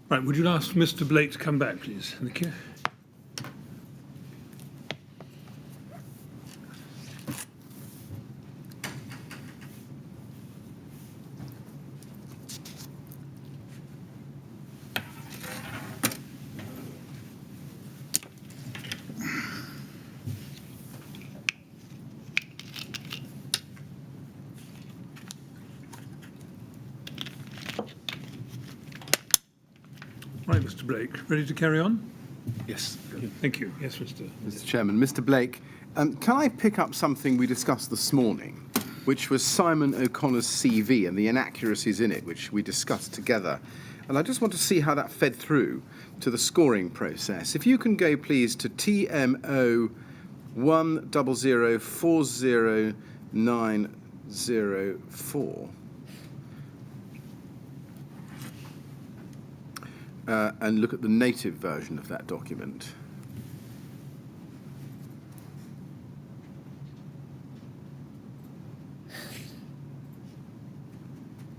Right, would you ask Mr. Blake to come back, please? Thank you. Right, Mr. Blake, ready to carry on? Yes. Thank you. Yes, Mr. Chairman, Mr. Blake, can I pick up something we discussed this morning, which was Simon O'Connor's CV and the inaccuracies in it, which we discussed together? And I just want to see how that fed through to the scoring process. If you can go, please, to TMO 100400904. And look at the native version of that document.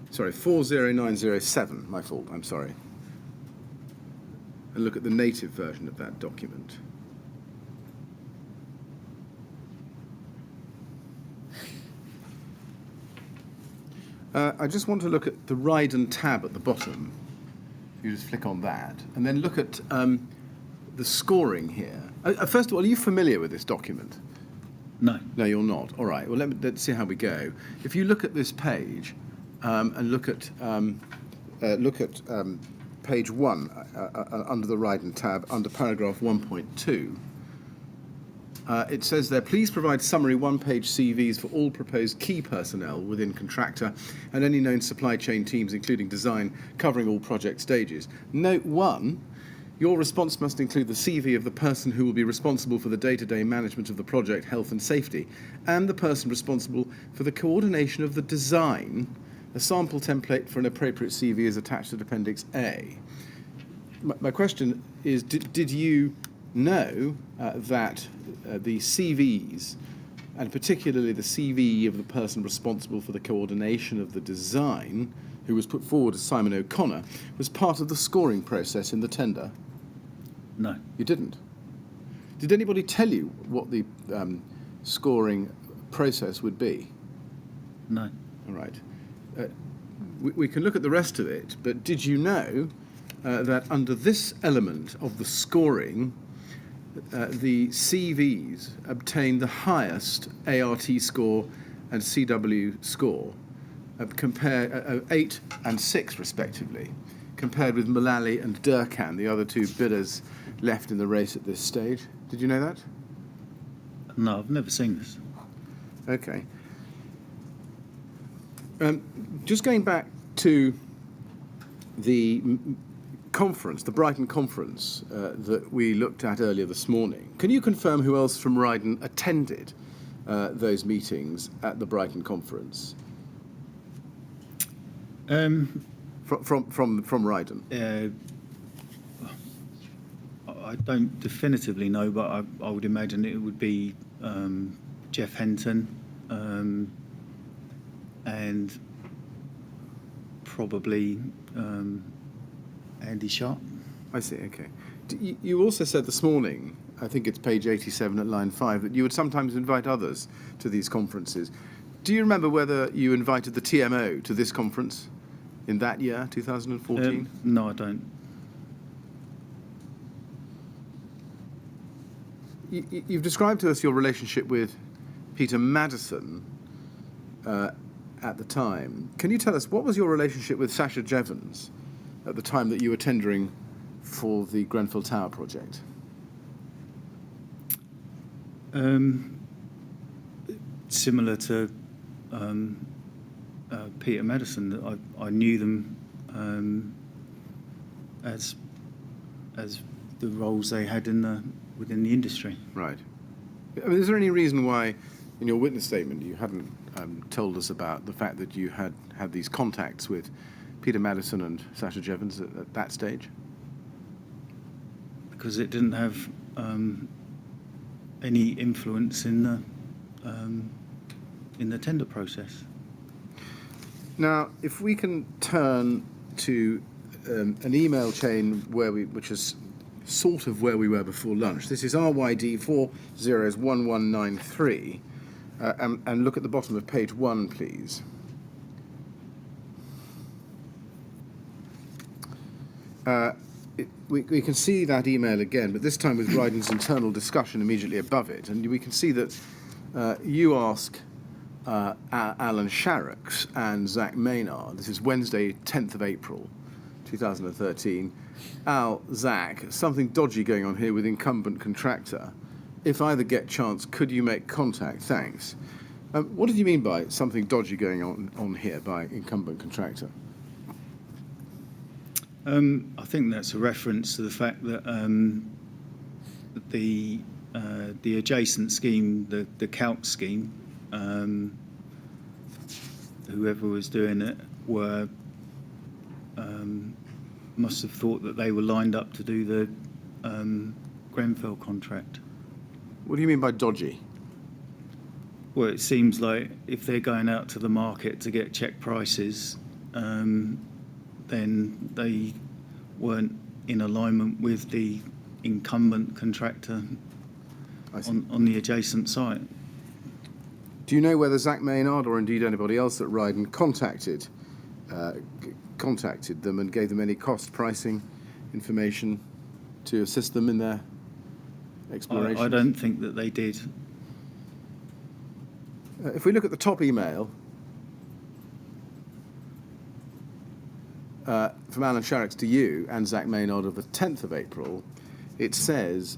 Sorry, 40907, my fault, I'm sorry. And look at the native version of that document. I just want to look at the Rydon tab at the bottom. You just flick on that, and then look at the scoring here. First of all, are you familiar with this document? No. No, you're not. All right. Well, let's see how we go. If you look at this page and look at page 1 under the Rydon tab, under paragraph 1.2, it says there, please provide summary one-page CVs for all proposed key personnel within contractor and any known supply chain teams, including design, covering all project stages. Note 1, your response must include the CV of the person who will be responsible for the day-to-day management of the project, health and safety, and the person responsible for the coordination of the design. A sample template for an appropriate CV is attached to Appendix A. My question is, did you know that the CVs, and particularly the CV of the person responsible for the coordination of the design, who was put forward as Simon O'Connor, was part of the scoring process in the tender? No. You didn't? Did anybody tell you what the scoring process would be? No. All right. We can look at the rest of it, but did you know that under this element of the scoring, the CVs obtained the highest ART score and CW score, 8 and 6 respectively, compared with Mullally and Durkan, the other two bidders left in the race at this stage? Did you know that? No, I've never seen this. Okay. Just going back to the conference, the Brighton conference that we looked at earlier this morning, can you confirm who else from Rydon attended those meetings at the Brighton conference? From Rydon? I don't definitively know, but I would imagine it would be Jeff Henton and probably Andy Sharp. I see, okay. You also said this morning, I think it's page 87 at line 5, that you would sometimes invite others to these conferences. Do you remember whether you invited the TMO to this conference in that year, 2014? No, I don't. You've described to us your relationship with Peter Madison at the time. Can you tell us, what was your relationship with Sasha Jevons at the time that you were tendering for the Grenfell Tower project? Similar to Peter Madison, I knew them as the roles they had within the industry. Right. I mean, is there any reason why, in your witness statement, you hadn't told us about the fact that you had these contacts with Peter Madison and Sasha Jevons at that stage? Because it didn't have any influence in the tender process. Now, if we can turn to an email chain which is sort of where we were before lunch. This is RYD 401193, and look at the bottom of page 1, please. We can see that email again, but this time with Rydon's internal discussion immediately above it, and we can see that you ask Alan Sharrocks and Zach Maynard. This is Wednesday, 10th of April, 2013. Al, Zach, something dodgy going on here with incumbent contractor. If either get chance, could you make contact? Thanks. What did you mean by something dodgy going on here by incumbent contractor? I think that's a reference to the fact that the adjacent scheme, the CALC scheme, whoever was doing it must have thought that they were lined up to do the Grenfell contract. What do you mean by dodgy? Well, it seems like if they're going out to the market to get check prices, then they weren't in alignment with the incumbent contractor on the adjacent site. Do you know whether Zach Maynard or indeed anybody else at Rydon contacted them and gave them any cost pricing information to assist them in their exploration? I don't think that they did. If we look at the top email from Alan Sharrocks to you and Zach Maynard of the 10th of April, it says,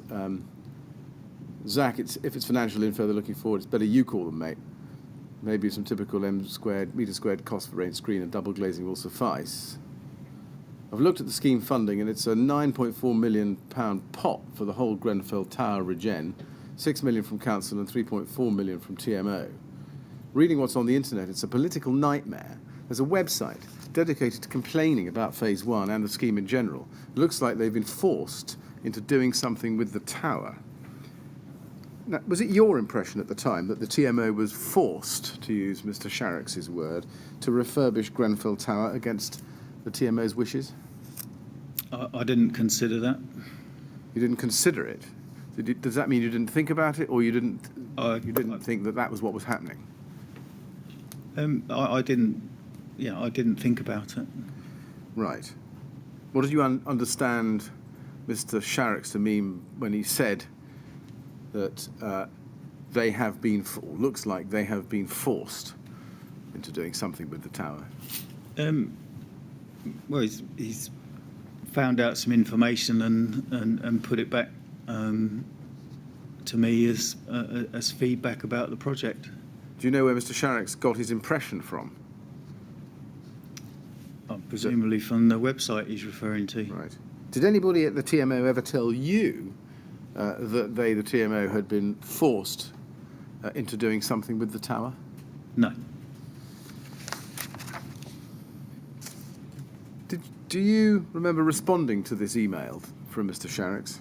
Zach, if it's financial info they're looking for, it's better you call them, mate. Maybe some typical metre squared cost for rain screen and double glazing will suffice. I've looked at the scheme funding and it's a £9.4 million pot for the whole Grenfell Tower regen, £6 million from council and £3.4 million from TMO. Reading what's on the internet, it's a political nightmare. There's a website dedicated to complaining about Phase 1 and the scheme in general. It looks like they've been forced into doing something with the tower. Now, was it your impression at the time that the TMO was forced, to use Mr. Sharrocks' word, to refurbish Grenfell Tower against the TMO's wishes? I didn't consider that. You didn't consider it? Does that mean you didn't think about it, or you didn't think that was what was happening? I didn't think about it. Right. What did you understand Mr. Sharrocks to mean when he said that they have been, looks like they have been forced into doing something with the tower? Well, he's found out some information and put it back to me as feedback about the project. Do you know where Mr. Sharrocks got his impression from? Presumably from the website he's referring to. Right. Did anybody at the TMO ever tell you that they, the TMO, had been forced into doing something with the tower? No. Do you remember responding to this email from Mr. Sharrocks?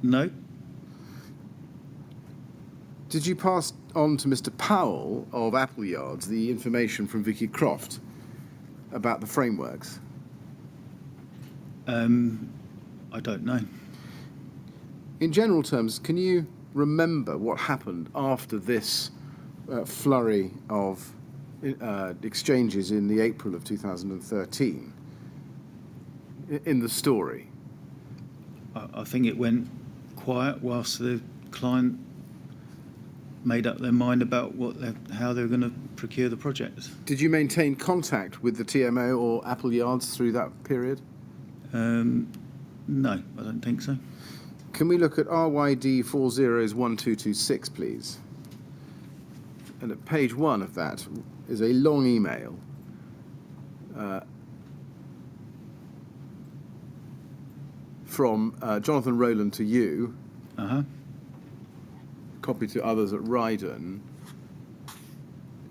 No. Did you pass on to Mr. Powell of Appleyards the information from Vicky Croft about the frameworks? I don't know. In general terms, can you remember what happened after this flurry of exchanges in the April of 2013 in the story? I think it went quiet whilst the client made up their mind about how they were going to procure the project. Did you maintain contact with the TMO or Appleyards through that period? No, I don't think so. Can we look at RYD 401226, please? And at page 1 of that is a long email from Jonathan Rowland to you, copy to others at Rydon,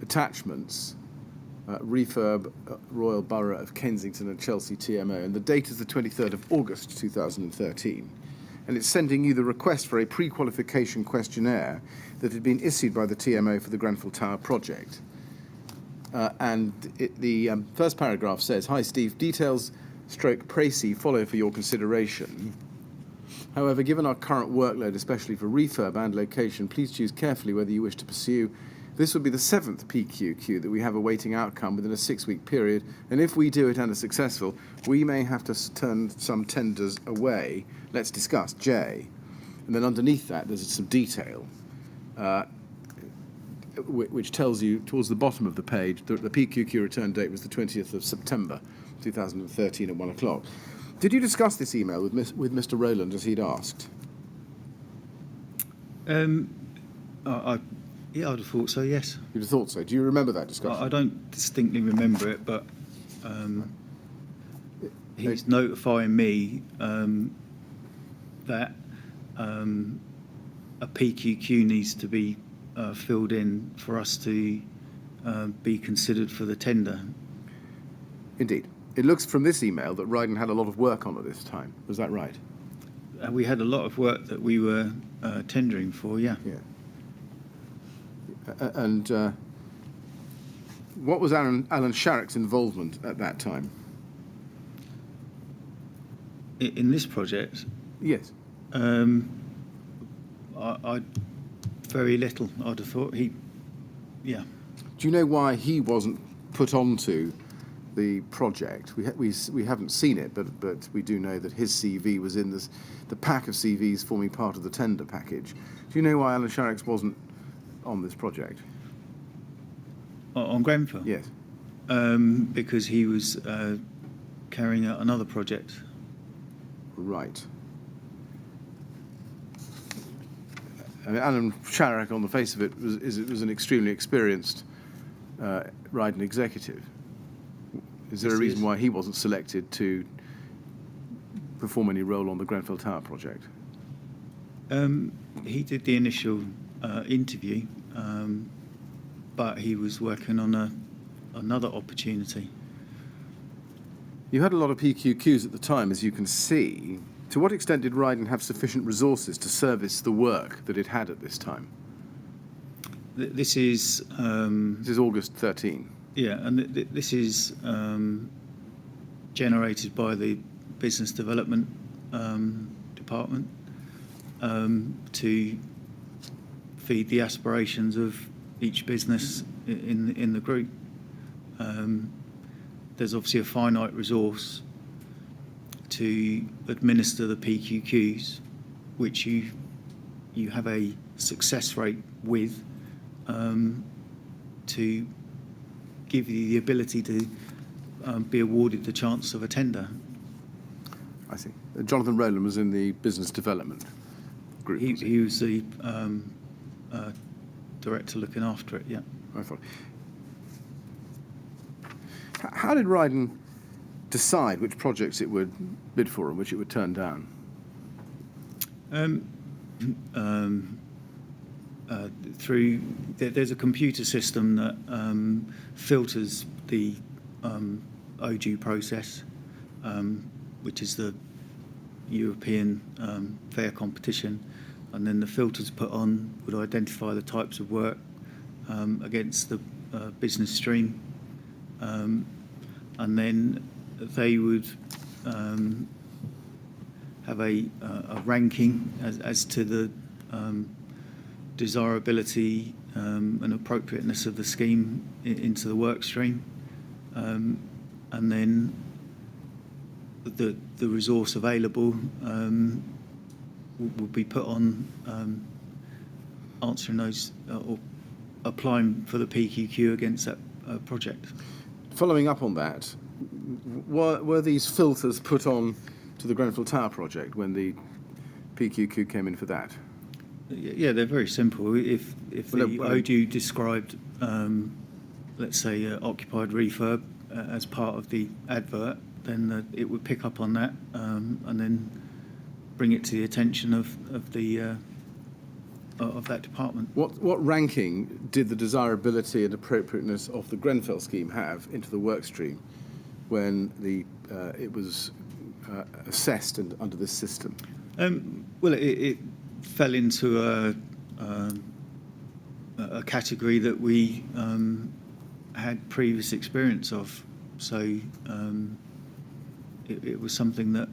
attachments, refurb Royal Borough of Kensington and Chelsea TMO, and the date is the 23rd of August 2013. And it's sending you the request for a pre-qualification questionnaire that had been issued by the TMO for the Grenfell Tower project. The first paragraph says, "Hi Steve, details stroke précis follow for your consideration. However, given our current workload, especially for refurb and location, please choose carefully whether you wish to pursue. This would be the 7th PQQ that we have awaiting outcome within a 6-week period, and if we do it and are successful, we may have to turn some tenders away. Let's discuss, J." And then underneath that, there's some detail, which tells you, towards the bottom of the page, that the PQQ return date was the 20th of September 2013 at 1 o'clock. Did you discuss this email with Mr. Rowland as he'd asked? Yeah, I'd have thought so, yes. You'd have thought so. Do you remember that discussion? I don't distinctly remember it, but he's notifying me that a PQQ needs to be filled in for us to be considered for the tender. Indeed. It looks from this email that Rydon had a lot of work on at this time. Was that right? We had a lot of work that we were tendering for, yeah. Yeah. And what was Alan Sharrock's involvement at that time? In this project? Yes. I very little, I'd have thought. Yeah. Do you know why he wasn't put onto the project? We haven't seen it, but we do know that his CV was in the pack of CVs forming part of the tender package. Do you know why Alan Sharrock wasn't on this project? On Grenfell? Yes. Because he was carrying out another project. Right. I mean, Alan Sharrock, on the face of it, was an extremely experienced Rydon executive. Is there a reason why he wasn't selected to perform any role on the Grenfell Tower project? He did the initial interview, but he was working on another opportunity. You had a lot of PQQs at the time, as you can see. To what extent did Rydon have sufficient resources to service the work that it had at this time? This is August 13. Yeah, and this is generated by the business development department to feed the aspirations of each business in the group. There's obviously a finite resource to administer the PQQs, which you have a success rate with, to give you the ability to be awarded the chance of a tender. I see. Jonathan Rowland was in the business development group. He was the director looking after it, yeah. I thought. How did Rydon decide which projects it would bid for and which it would turn down? There's a computer system that filters the ODU process, which is the European fair competition, and then the filters put on would identify the types of work against the business stream, and then they would have a ranking as to the desirability and appropriateness of the scheme into the work stream, and then the resource available will be put on answering those or applying for the PQQ against that project. Following up on that, were these filters put on to the Grenfell Tower project when the PQQ came in for that? Yeah, they're very simple. If the ODU described, let's say, occupied refurb as part of the advert, then it would pick up on that and then bring it to the attention of that department. What ranking did the desirability and appropriateness of the Grenfell scheme have into the work stream when it was assessed under this system? Well, it fell into a category that we had previous experience of. So it was something that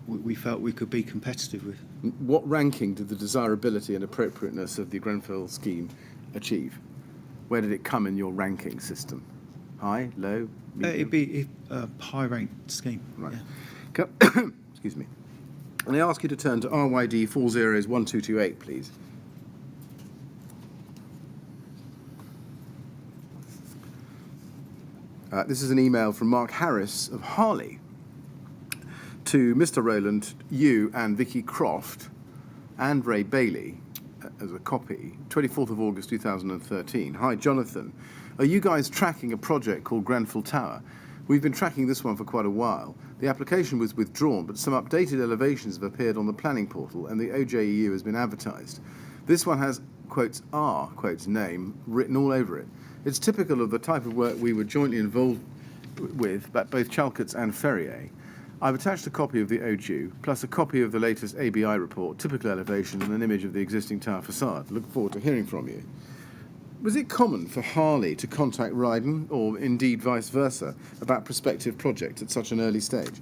we felt we could be competitive with. What ranking did the desirability and appropriateness of the Grenfell scheme achieve? Where did it come in your ranking system? High, low, medium? It'd be a high-ranked scheme. Right. Yeah. Excuse me. And I ask you to turn to RYD 401228, please. This is an email from Mark Harris of Harley to Mr. Rowland, you and Vicky Croft and Ray Bailey as a copy, 24th of August 2013. Hi, Jonathan. Are you guys tracking a project called Grenfell Tower? We've been tracking this one for quite a while. The application was withdrawn, but some updated elevations have appeared on the planning portal and the OJEU has been advertised. This one has, quotes, our, quotes, name written all over it. It's typical of the type of work we were jointly involved with at both Chalcots and Ferrier. I've attached a copy of the OJEU, plus a copy of the latest ABI report, typical elevation, and an image of the existing tower facade. Look forward to hearing from you. Was it common for Harley to contact Rydon, or indeed vice versa, about prospective projects at such an early stage?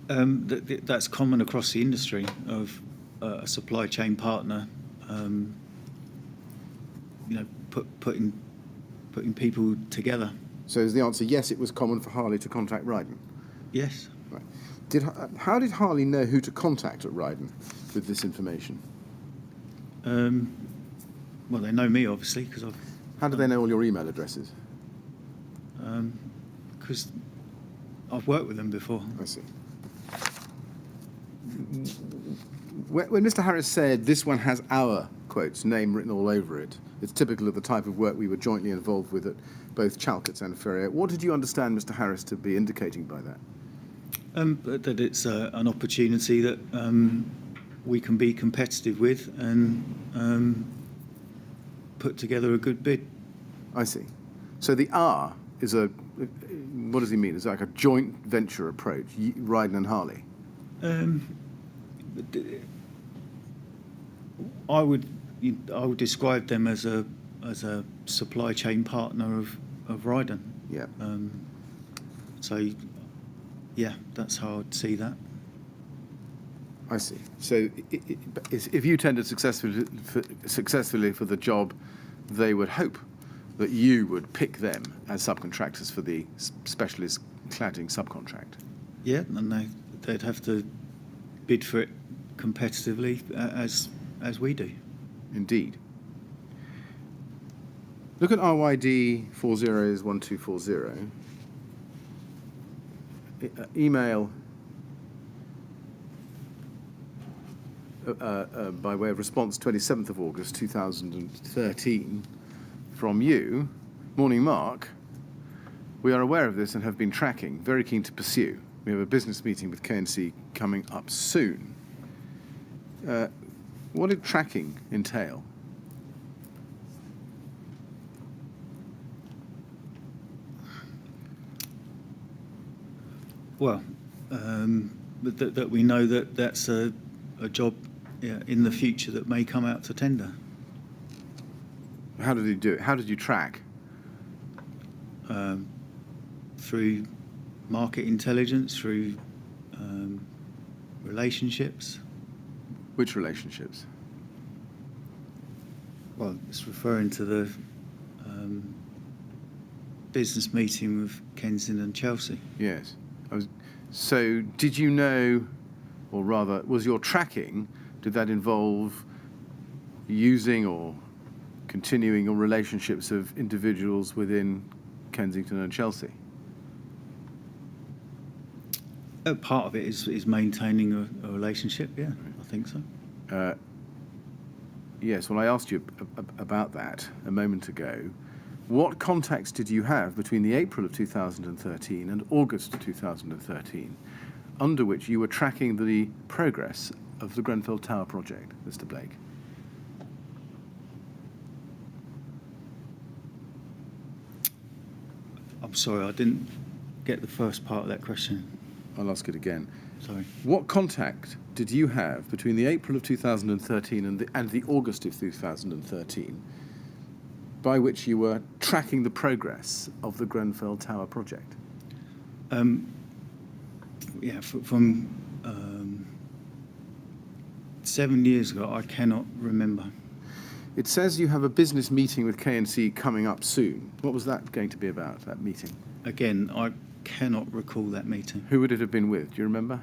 That's common across the industry of a supply chain partner, putting people together. So is the answer yes, it was common for Harley to contact Rydon? Yes. Right. How did Harley know who to contact at Rydon with this information? Well, they know me, obviously, because I've... How do they know all your email addresses? Because I've worked with them before. I see. When Mr. Harris said this one has our, quotes, name written all over it, it's typical of the type of work we were jointly involved with at both Chalcots and Ferrier. What did you understand Mr. Harris to be indicating by that? That it's an opportunity that we can be competitive with and put together a good bid. I see. So the R is what does he mean? It's like a joint venture approach, Rydon and Harley? I would describe them as a supply chain partner of Rydon. Yeah. So, yeah, that's how I'd see that. I see. So if you tendered successfully for the job, they would hope that you would pick them as subcontractors for the specialist cladding subcontract. Yeah, and they'd have to bid for it competitively as we do. Indeed. Look at RYD 401240. Email by way of response 27th of August 2013 from you. Morning, Mark. We are aware of this and have been tracking. Very keen to pursue. We have a business meeting with KNC coming up soon. What did tracking entail? Well, that we know that that's a job in the future that may come out to tender. How did you do it? How did you track? Through market intelligence, through relationships. Which relationships? Well, it's referring to the business meeting with Kensington and Chelsea. Yes. So did you know, or rather, was your tracking, did that involve using or continuing your relationships of individuals within Kensington and Chelsea? Part of it is maintaining a relationship, yeah, I think so. Yes, well, I asked you about that a moment ago. What contacts did you have between the April of 2013 and August of 2013, under which you were tracking the progress of the Grenfell Tower project, Mr. Blake? I'm sorry, I didn't get the first part of that question. I'll ask it again. Sorry. What contact did you have between the April of 2013 and the August of 2013 by which you were tracking the progress of the Grenfell Tower project? Yeah, from 7 years ago, I cannot remember. It says you have a business meeting with K&C coming up soon. What was that going to be about, that meeting? Again, I cannot recall that meeting. Who would it have been with? Do you remember?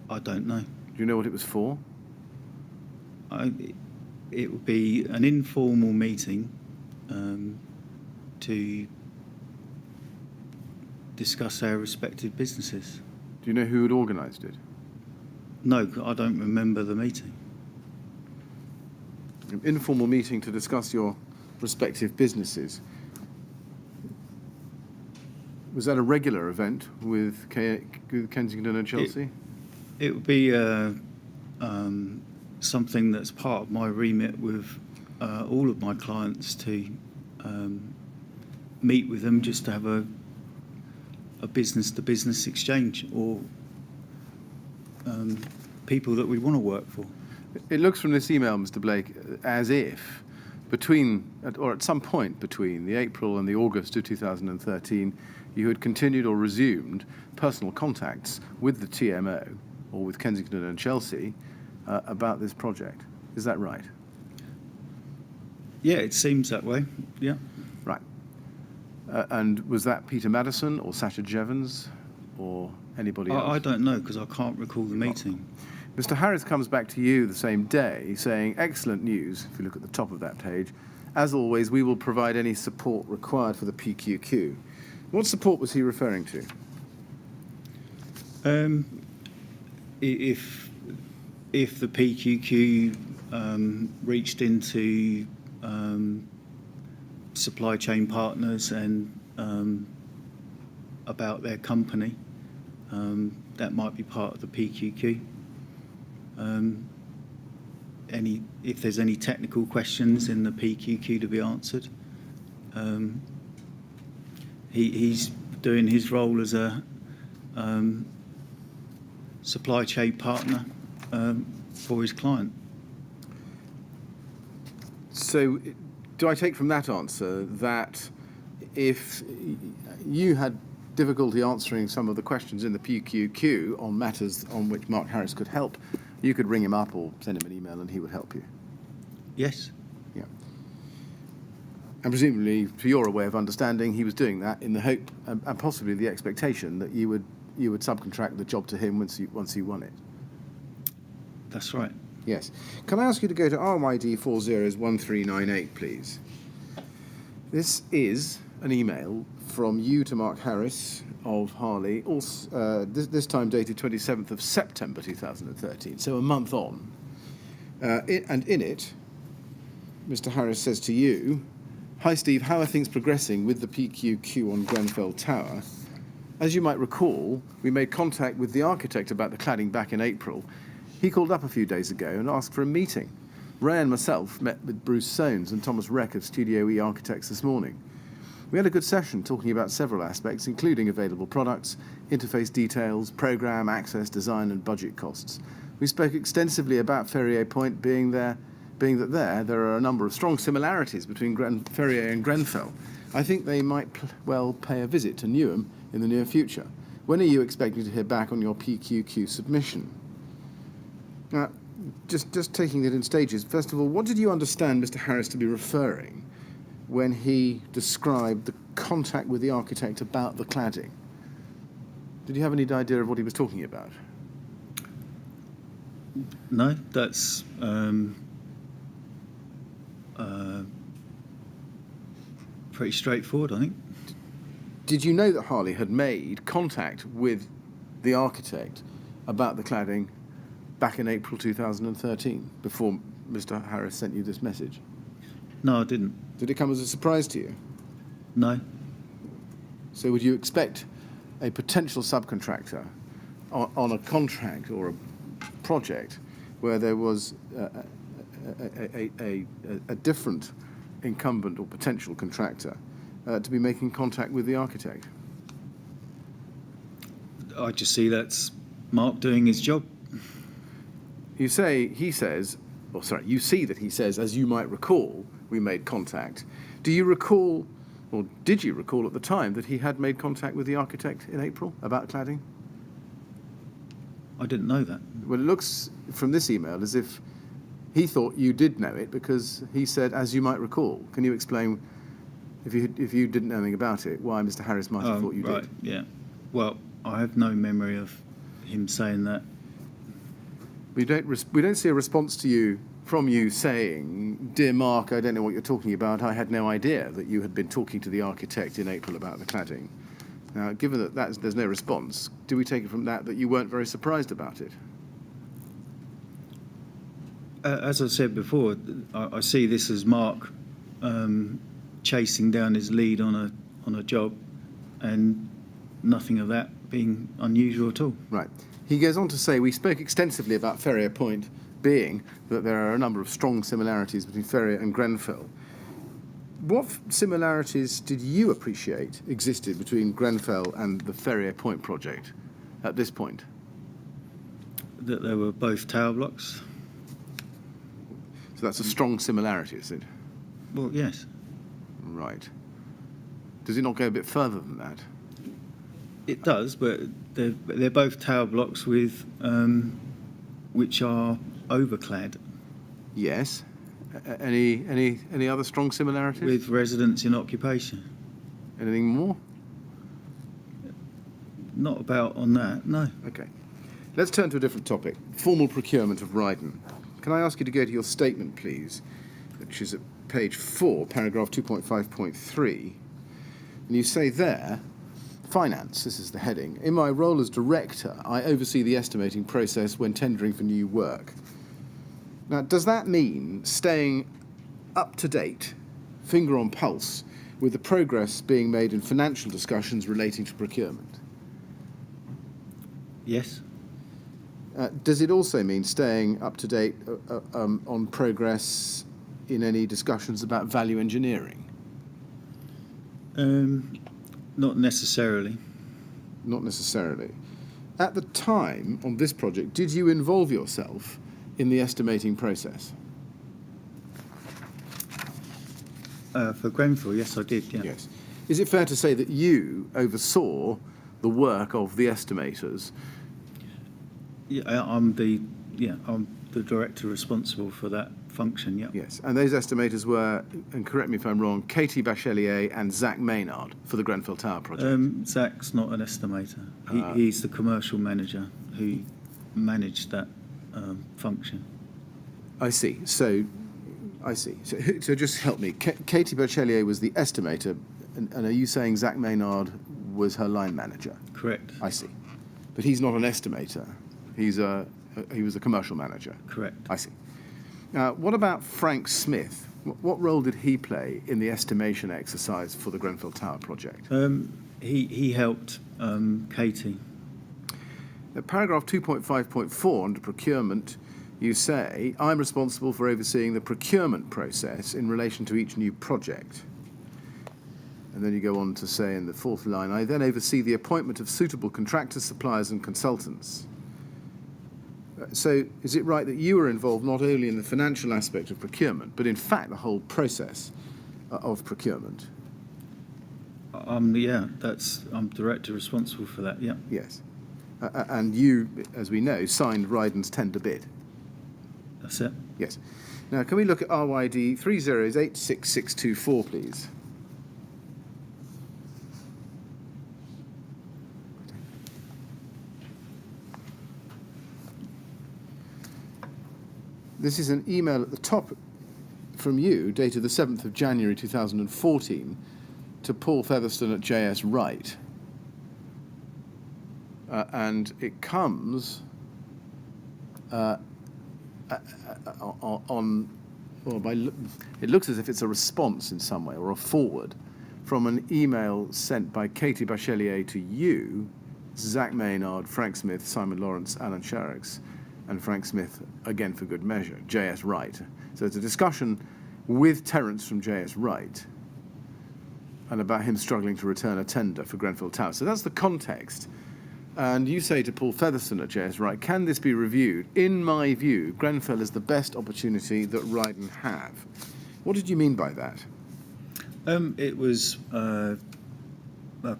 I don't know. Do you know what it was for? It would be an informal meeting to discuss our respective businesses. Do you know who had organised it? No, I don't remember the meeting. An informal meeting to discuss your respective businesses. Was that a regular event with Kensington and Chelsea? It would be something that's part of my remit with all of my clients to meet with them just to have a business-to-business exchange, or people that we want to work for. It looks from this email, Mr. Blake, as if at some point between the April and the August of 2013, you had continued or resumed personal contacts with the TMO or with Kensington and Chelsea about this project. Is that right? Yeah, it seems that way. Yeah. Right. And was that Peter Madison or Sacha Jevons or anybody else? I don't know, because I can't recall the meeting. Mr. Harris comes back to you the same day saying, excellent news, if you look at the top of that page. As always, we will provide any support required for the PQQ. What support was he referring to? If the PQQ reached into supply chain partners and about their company, that might be part of the PQQ. If there's any technical questions in the PQQ to be answered, he's doing his role as a supply chain partner for his client. So, do I take from that answer that if you had difficulty answering some of the questions in the PQQ on matters on which Mark Harris could help, you could ring him up or send him an email and he would help you? Yes. Yeah. And presumably, to your way of understanding, he was doing that in the hope and possibly the expectation that you would subcontract the job to him once you won it. That's right. Yes. Can I ask you to go to RYD 401398, please? This is an email from you to Mark Harris of Harley, also, this time dated 27th of September 2013, so a month on. And in it, Mr. Harris says to you, "Hi Steve, how are things progressing with the PQQ on Grenfell Tower? As you might recall, we made contact with the architect about the cladding back in April. He called up a few days ago and asked for a meeting. Ray and myself met with Bruce Soanes and Thomas Reck of Studio E Architects this morning. We had a good session talking about several aspects, including available products, interface details, programme, access, design and budget costs. We spoke extensively about Ferrier Point being that there are a number of strong similarities between Ferrier and Grenfell. I think they might well pay a visit to Newham in the near future. When are you expecting to hear back on your PQQ submission?" Now, just taking it in stages, first of all, what did you understand Mr. Harris to be referring when he described the contact with the architect about the cladding? Did you have any idea of what he was talking about? No, that's pretty straightforward, I think. Did you know that Harley had made contact with the architect about the cladding back in April 2013, before Mr. Harris sent you this message? No, I didn't. Did it come as a surprise to you? No. So would you expect a potential subcontractor on a contract or a project where there was a different incumbent or potential contractor to be making contact with the architect? I just see that's Mark doing his job. You see that he says, as you might recall, we made contact. Do you recall, or did you recall at the time, that he had made contact with the architect in April about cladding? I didn't know that. Well, it looks from this email as if he thought you did know it because he said, as you might recall. Can you explain, if you didn't know anything about it, why Mr. Harris might have thought you right, did? Yeah. Well, I have no memory of him saying that. We don't see a response to you from you saying, "Dear Mark, I don't know what you're talking about. I had no idea that you had been talking to the architect in April about the cladding." Now, given that there's no response, do we take it from that you weren't very surprised about it? As I said before, I see this as Mark chasing down his lead on a job, and nothing of that being unusual at all. Right. He goes on to say, we spoke extensively about Ferrier Point, being that there are a number of strong similarities between Ferrier and Grenfell. What similarities did you appreciate existed between Grenfell and the Ferrier Point project at this point? That they were both tower blocks. So that's a strong similarity, is it? Well, yes. Right. Does it not go a bit further than that? It does, but they're both tower blocks with which are overclad Yes. Any other strong similarities? with residents in occupation. Anything more? Not about on that, no. Okay. Let's turn to a different topic. Formal procurement of Rydon. Can I ask you to go to your statement, please, which is at page 4, paragraph 2.5.3. And you say there, finance, this is the heading, in my role as director, I oversee the estimating process when tendering for new work. Now, does that mean staying up to date, finger on pulse, with the progress being made in financial discussions relating to procurement? Yes. Does it also mean staying up to date on progress in any discussions about value engineering? Not necessarily. Not necessarily. At the time on this project, did you involve yourself in the estimating process? For Grenfell, yes, I did, yeah. Yes. Is it fair to say that you oversaw the work of the estimators? Yeah, I'm the director responsible for that function, yeah. Yes. And those estimators were, and correct me if I'm wrong, Katie Bachelier and Zach Maynard for the Grenfell Tower project. Zach's not an estimator. He's the commercial manager who managed that function. I see. So just help me. Katie Bachelier was the estimator, and are you saying Zach Maynard was her line manager? Correct. I see. But he's not an estimator. He was a commercial manager. Correct. I see. What about Frank Smith? What role did he play in the estimation exercise for the Grenfell Tower project? He helped Katie. At paragraph 2.5.4 under procurement, you say, I'm responsible for overseeing the procurement process in relation to each new project. And then you go on to say in the fourth line, I then oversee the appointment of suitable contractors, suppliers and consultants. So is it right that you were involved not only in the financial aspect of procurement, but in fact the whole process of procurement? I'm director responsible for that, yeah. Yes. And you, as we know, signed Rydon's tender bid. That's it. Yes. Now, can we look at RYD 3086624, please? This is an email at the top from you, dated the 7th of January 2014, to Paul Featherstone at JS Wright. And it comes it looks as if it's a response in some way, or a forward, from an email sent by Katie Bachelier to you, Zach Maynard, Frank Smith, Simon Lawrence, Alan Sharrocks, and Frank Smith, again for good measure, JS Wright. So it's a discussion with Terence from JS Wright and about him struggling to return a tender for Grenfell Tower. So that's the context. And you say to Paul Featherstone at JS Wright, can this be reviewed? In my view, Grenfell is the best opportunity that Rydon have. What did you mean by that? It was a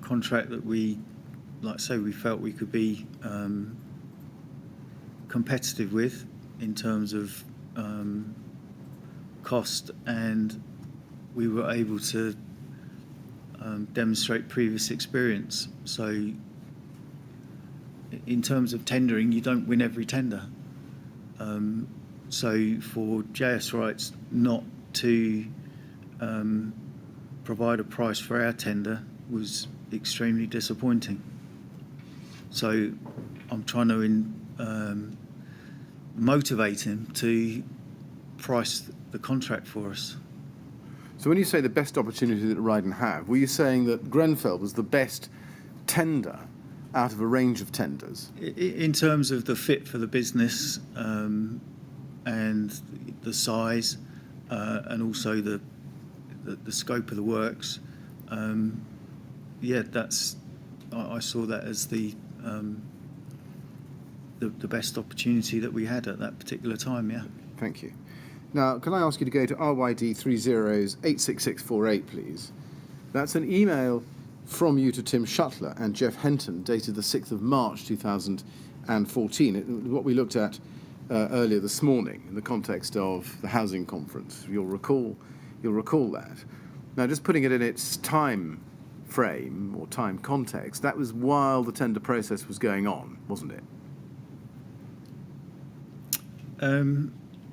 contract that we, like I say, we felt we could be competitive with in terms of cost, and we were able to demonstrate previous experience. So in terms of tendering, you don't win every tender. So for JS Rights not to provide a price for our tender was extremely disappointing. So I'm trying to motivate him to price the contract for us. So when you say the best opportunity that Rydon have, were you saying that Grenfell was the best tender out of a range of tenders? In terms of the fit for the business and the size and also the scope of the works, I saw that as the best opportunity that we had at that particular time. Yeah. Thank you. Now, can I ask you to go to RYD 30 86648, please? That's an email from you to Tim Shuttler and Jeff Henton, dated the 6th of March 2014. What we looked at earlier this morning in the context of the housing conference. You'll recall that. Now, just putting it in its time frame or time context, that was while the tender process was going on, wasn't it?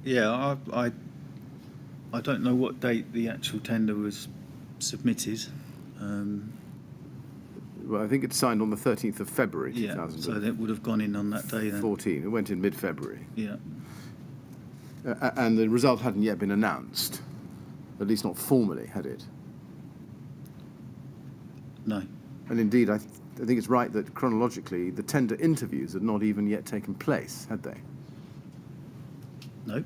Yeah, I don't know what date the actual tender was submitted. Well, I think it's signed on the 13th of February, Yeah, 2014. so that would have gone in on that day then. It went in mid-February. Yeah. And the result hadn't yet been announced, at least not formally, had it? No. And indeed, I think it's right that chronologically the tender interviews had not even yet taken place, had they? No.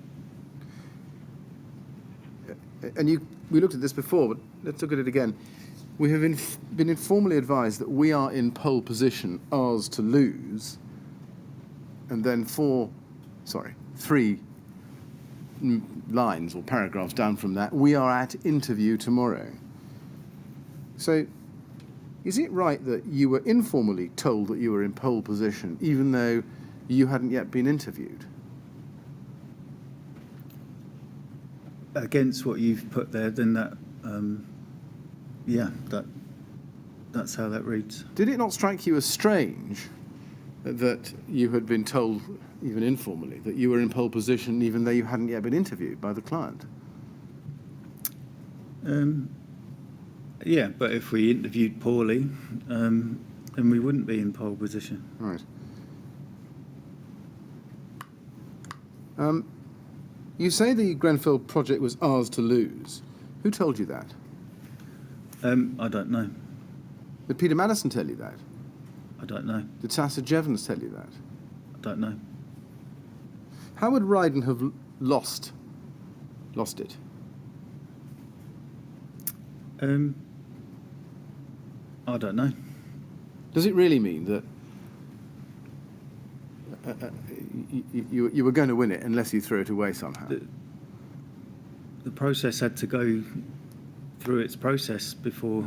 And we looked at this before, but let's look at it again. We have been informally advised that we are in pole position, ours to lose, and then three lines or paragraphs down from that, we are at interview tomorrow. So, is it right that you were informally told that you were in pole position, even though you hadn't yet been interviewed? Against what you've put there, then that, that's how that reads. Did it not strike you as strange that you had been told, even informally, that you were in pole position even though you hadn't yet been interviewed by the client? Yeah, but if we interviewed poorly, then we wouldn't be in pole position. Right. You say the Grenfell project was ours to lose. Who told you that? I don't know. Did Peter Madison tell you that? I don't know. Did Sasa Jevons tell you that? I don't know. How would Rydon have lost it? I don't know. Does it really mean that you were going to win it unless you threw it away somehow? The process had to go through its process before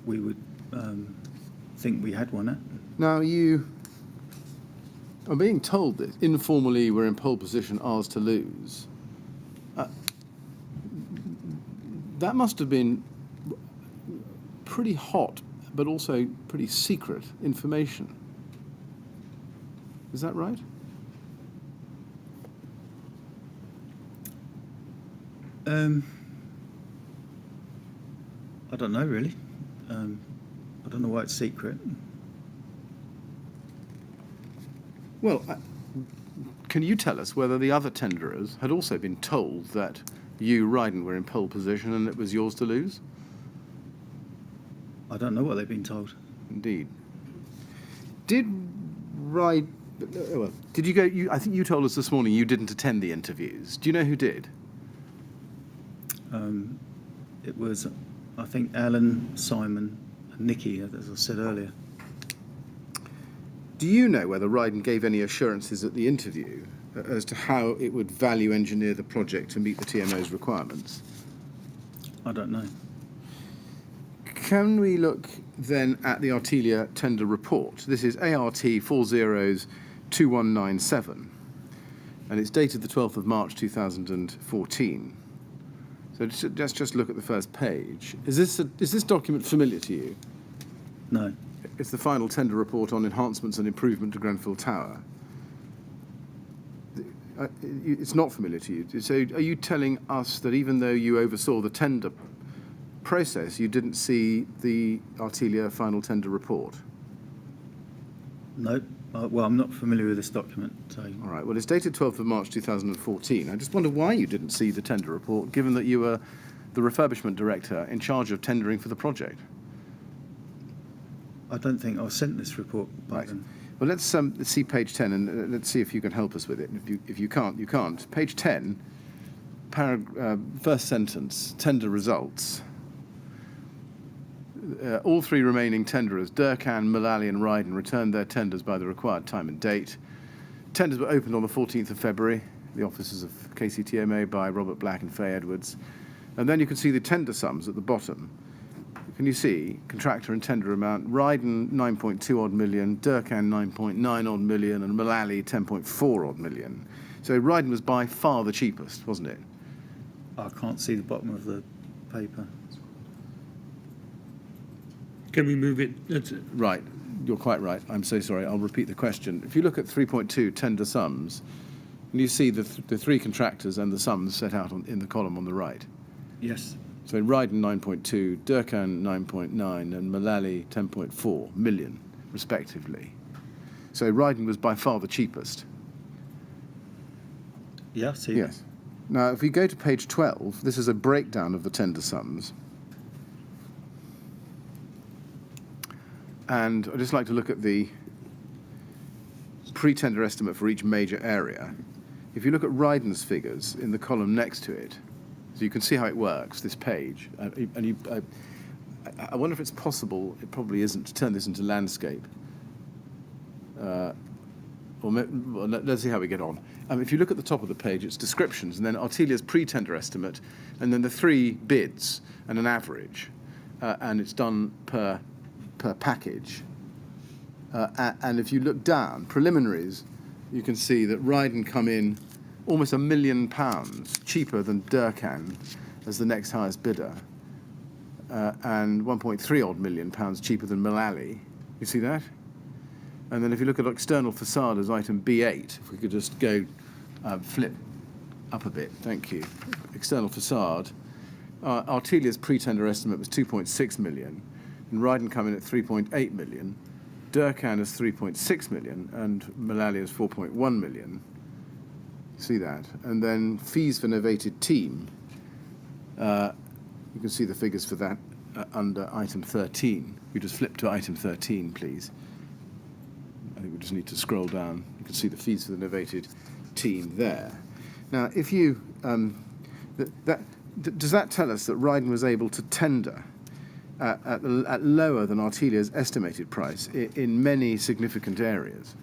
we would think we had won it. Now, you are being told that informally we're in pole position, ours to lose. That must have been pretty hot, but also pretty secret information. Is that right? I don't know, really. I don't know why it's secret. Well, can you tell us whether the other tenderers had also been told that you, Rydon, were in pole position and it was yours to lose? I don't know what they've been told. Indeed. Did you go? I think you told us this morning you didn't attend the interviews. Do you know who did? It was, I think, Alan, Simon, and Nikki, as I said earlier. Do you know whether Rydon gave any assurances at the interview as to how it would value engineer the project to meet the TMO's requirements. I don't know. Can we look then at the Artelia tender report? This is ART 402197, and it's dated the 12th of March 2014. So let's just look at the first page. Is this document familiar to you? No. It's the final tender report on enhancements and improvement to Grenfell Tower. It's not familiar to you. So are you telling us that even though you oversaw the tender process, you didn't see the Artelia final tender report? No. Well, I'm not familiar with this document. So. All right. Well, it's dated 12th of March 2014. I just wonder why you didn't see the tender report, given that you were the refurbishment director in charge of tendering for the project. I don't think I was sent this report by Right. them. Well, let's see page 10, and let's see if you can help us with it. If you can't, you can't. Page 10, first sentence, tender results. All three remaining tenderers, Durkan, Mullally and Rydon, returned their tenders by the required time and date. Tenders were opened on the 14th of February, the offices of KCTMA by Robert Black and Faye Edwards. And then you can see the tender sums at the bottom. Can you see contractor and tender amount? Rydon 9.2 odd million, Durkan 9.9 odd million, and Mullally 10.4 odd million. So Rydon was by far the cheapest, wasn't it? I can't see the bottom of the paper. Can we move it? That's it. Right, you're quite right. I'm so sorry. I'll repeat the question. If you look at 3.2 tender sums, and you see the three contractors and the sums set out in the column on the right. Yes. So Rydon 9.2, Durkan 9.9, and Mullally 10.4 million, respectively. So Rydon was by far the cheapest. Yeah, I see. Yes. Now, if we go to page 12, this is a breakdown of the tender sums. And I'd just like to look at the pre-tender estimate for each major area. If you look at Rydon's figures in the column next to it, so you can see how it works, this page. I wonder if it's possible, it probably isn't, to turn this into landscape. Let's see how we get on. If you look at the top of the page, it's descriptions, and then Artelia's pre-tender estimate, and then the three bids and an average, and it's done per package. And if you look down, preliminaries, you can see that Rydon come in almost £1 million cheaper than Durkan as the next highest bidder, and 1.3 odd million pounds cheaper than Mullally. You see that? And then if you look at external facade as item B8, if we could just go flip up a bit, thank you. External facade, Artelia's pre-tender estimate was 2.6 million, and Rydon come in at 3.8 million. Durkan is 3.6 million, and Mullally is 4.1 million. See that? And then fees for novated team. You can see the figures for that under item 13. You just flip to item 13, please. I think we just need to scroll down. You can see the fees for the novated team there. Now, if you does that tell us that Rydon was able to tender at lower than Artelia's estimated price in many significant areas?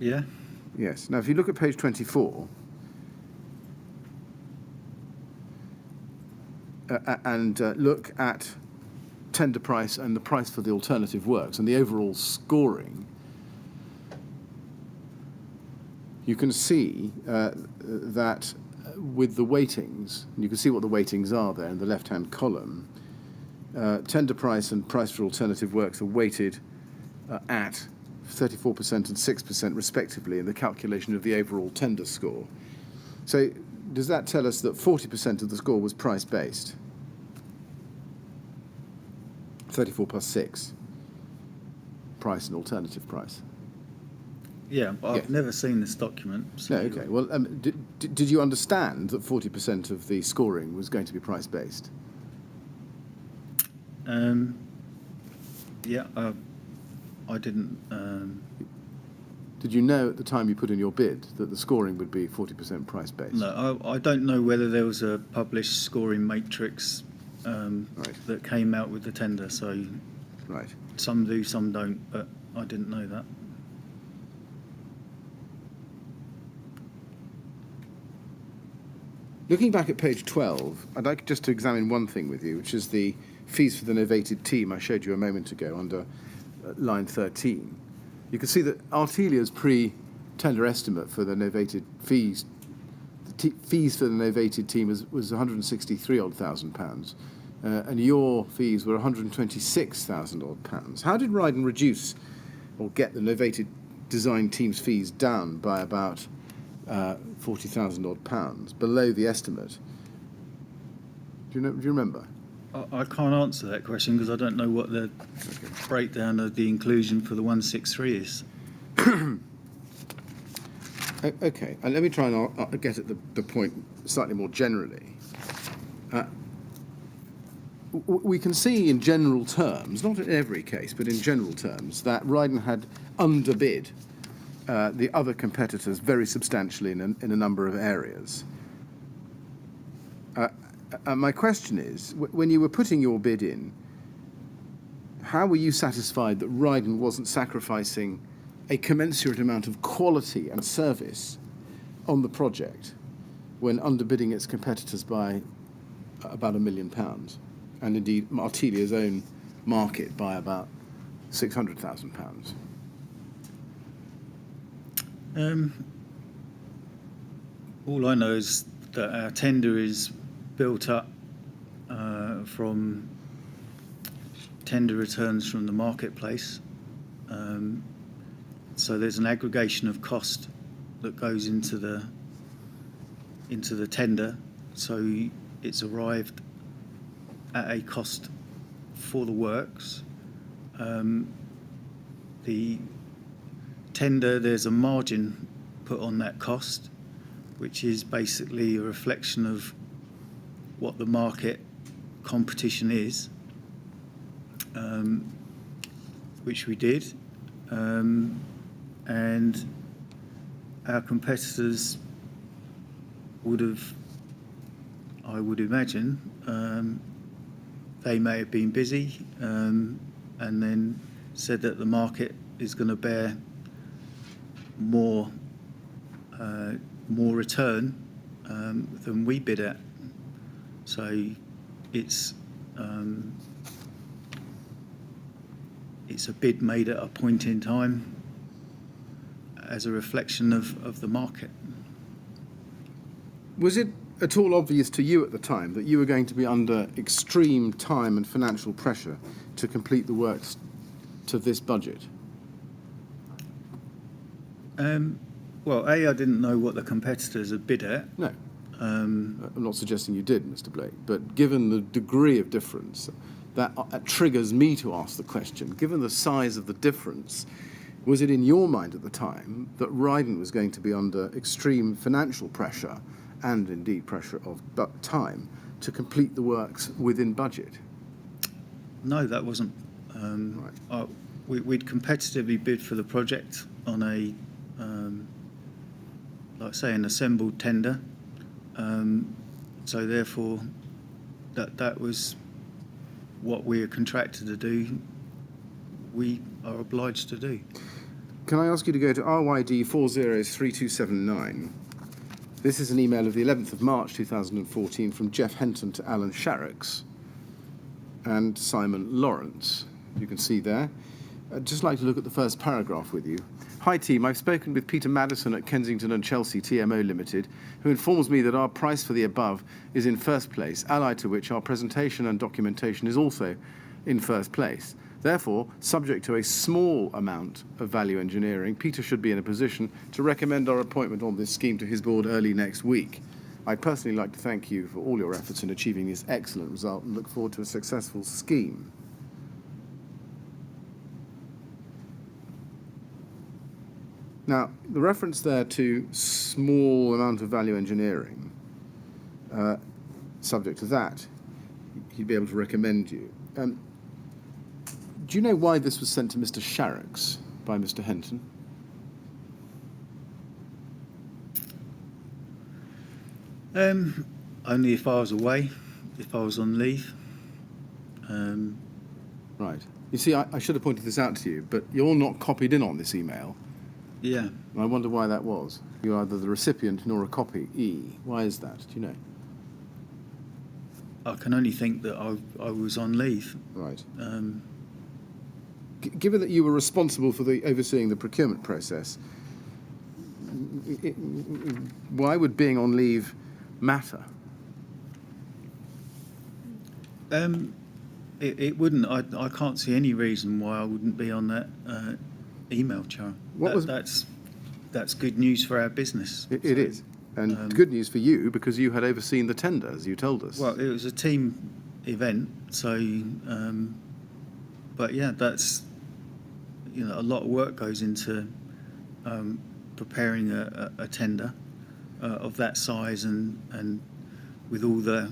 Yeah. Yes. Now, if you look at page 24, and look at tender price and the price for the alternative works and the overall scoring, you can see that with the weightings, and you can see what the weightings are there in the left-hand column, tender price and price for alternative works are weighted at 34% and 6% respectively in the calculation of the overall tender score. So does that tell us that 40% of the score was price-based? 34 plus 6, price and alternative price. Yeah, I've Yeah. never seen this document. So No, okay. Well, did you understand that 40% of the scoring was going to be price-based? Yeah, I didn't. Did you know at the time you put in your bid that the scoring would be 40% price-based? No, I don't know whether there was a published scoring matrix Right. that came out with the tender. So Right. some do, some don't, but I didn't know that. Looking back at page 12, I'd like just to examine one thing with you, which is the fees for the novated team I showed you a moment ago under line 13. You can see that Artelia's pre-tender estimate for the novated fees, fees for the novated team was 163 odd thousand pounds, and your fees were 126,000 odd pounds. How did Rydon reduce or get the novated design team's fees down by about 40,000 odd pounds below the estimate? Do you remember? I can't answer that question because I don't know what the breakdown of the inclusion for the 163 is. Okay, and let me try and get at the point slightly more generally. We can see in general terms, not in every case, but in general terms, that Rydon had underbid the other competitors very substantially in a number of areas. My question is, when you were putting your bid in, how were you satisfied that Rydon wasn't sacrificing a commensurate amount of quality and service on the project when underbidding its competitors by about £1 million, and indeed Artelia's own market by about £600,000? All I know is that our tender is built up from tender returns from the marketplace. So there's an aggregation of cost that goes into the tender. So it's arrived at a cost for the works. The tender, there's a margin put on that cost, which is basically a reflection of what the market competition is, which we did, and our competitors would have, I would imagine, they may have been busy and then said that the market is going to bear more return than we bid at. So it's a bid made at a point in time as a reflection of the market. Was it at all obvious to you at the time that you were going to be under extreme time and financial pressure to complete the works to this budget? Well, I didn't know what the competitors had bid at. No. I'm not suggesting you did, Mr. Blake, but given the degree of difference, that triggers me to ask the question, given the size of the difference, was it in your mind at the time that Rydon was going to be under extreme financial pressure and indeed pressure of time to complete the works within budget? No, that wasn't. Right. We'd competitively bid for the project on a, like say, an assembled tender. So therefore, that was what we are contracted to do. We are obliged to do. Can I ask you to go to RYD 403279? This is an email of the 11th of March 2014 from Jeff Henton to Alan Sharrocks and Simon Lawrence. You can see there. I'd just like to look at the first paragraph with you. Hi team, I've spoken with Peter Madison at Kensington and Chelsea TMO Limited, who informs me that our price for the above is in first place, allied to which our presentation and documentation is also in first place. Therefore, subject to a small amount of value engineering, Peter should be in a position to recommend our appointment on this scheme to his board early next week. I'd personally like to thank you for all your efforts in achieving this excellent result and look forward to a successful scheme. Now, the reference there to small amount of value engineering, subject to that, he'd be able to recommend you. Do you know why this was sent to Mr. Sharrocks by Mr. Henton? Only if I was away, if I was on leave. Right. You see, I should have pointed this out to you, but you're not copied in on this email. Yeah. And I wonder why that was. You're either the recipient nor a copy. Why is that? Do you know? I can only think that I was on leave. Right. Um, Given that you were responsible for overseeing the procurement process, why would being on leave matter? it wouldn't. I can't see any reason why I wouldn't be on that email chain. That's good news for our business. It is. And good news for you, because you had overseen the tender, as you told us. Well, it was a team event, so but yeah, that's, you know, a lot of work goes into preparing a tender of that size and with all the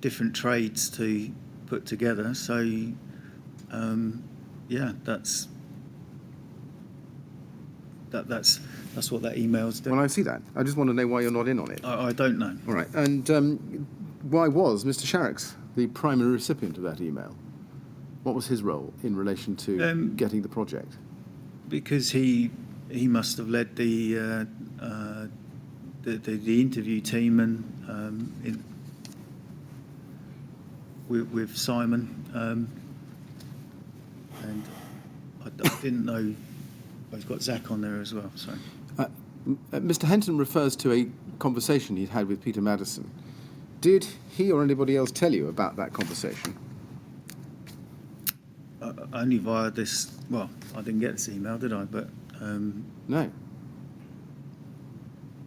different trades to put together. So yeah, that's what that email's doing. Well, I see that. I just want to know why you're not in on it. I don't know. All right. And why was Mr. Sharrock's the primary recipient of that email? What was his role in relation to getting the project? Because he must have led the interview team and with Simon, and I didn't know. He's got Zach on there as well. So Mr. Henton refers to a conversation he'd had with Peter Madison. Did he or anybody else tell you about that conversation? only via this. Well, I didn't get this email, did I? But No.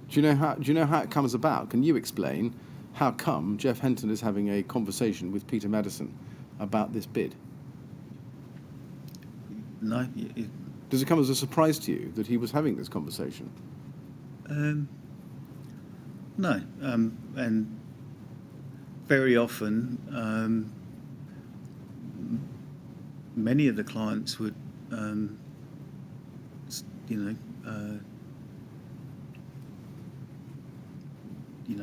Do you know how it comes about? Can you explain how come Jeff Henton is having a conversation with Peter Madison about this bid? no. Does it come as a surprise to you that he was having this conversation? No, and very often, many of the clients would,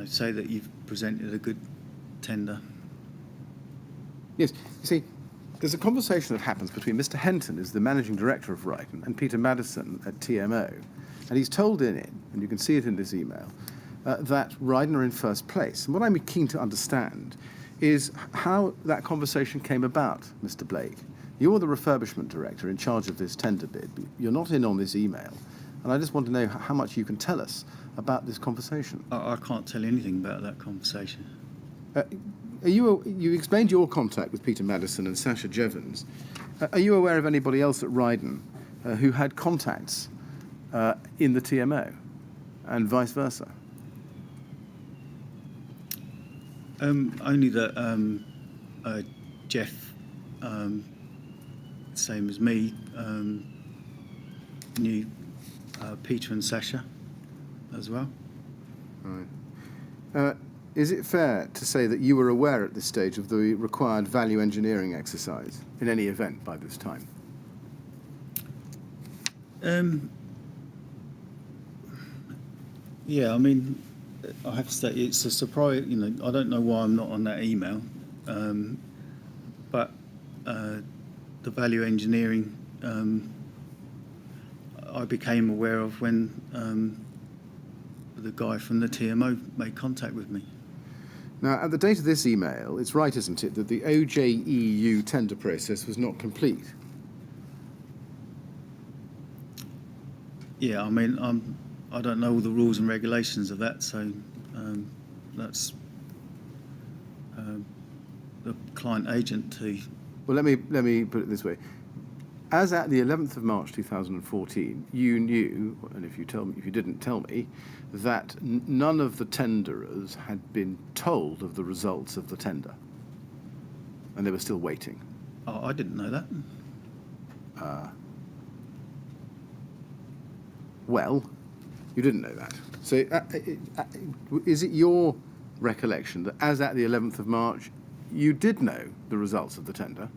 say that you've presented a good tender. Yes. You see, there's a conversation that happens between Mr. Henton, who's the managing director of Rydon, and Peter Madison at TMO, and he's told in it, and you can see it in this email, that Rydon are in first place. And what I'm keen to understand is how that conversation came about, Mr. Blake. You're the refurbishment director in charge of this tender bid. You're not in on this email, and I just want to know how much you can tell us about this conversation. I can't tell you anything about that conversation. You explained your contact with Peter Madison and Sasha Jevons. Are you aware of anybody else at Rydon who had contacts in the TMO and vice versa? Only that Jeff, same as me, knew Peter and Sasha as well. Right. Is it fair to say that you were aware at this stage of the required value engineering exercise in any event by this time? Yeah, I mean, I have to say it's a surprise. I don't know why I'm not on that email, but the value engineering I became aware of when the guy from the TMO made contact with me. Now, at the date of this email, it's right, isn't it, that the OJEU tender process was not complete? Yeah, I mean, I don't know all the rules and regulations of that, so that's the client agent to. Well, let me put it this way. As at the 11th of March 2014, you knew, and if you didn't tell me, that none of the tenderers had been told of the results of the tender, and they were still waiting. Oh, I didn't know that. Well, you didn't know that. So is it your recollection that as at the 11th of March, you did know the results of the tender?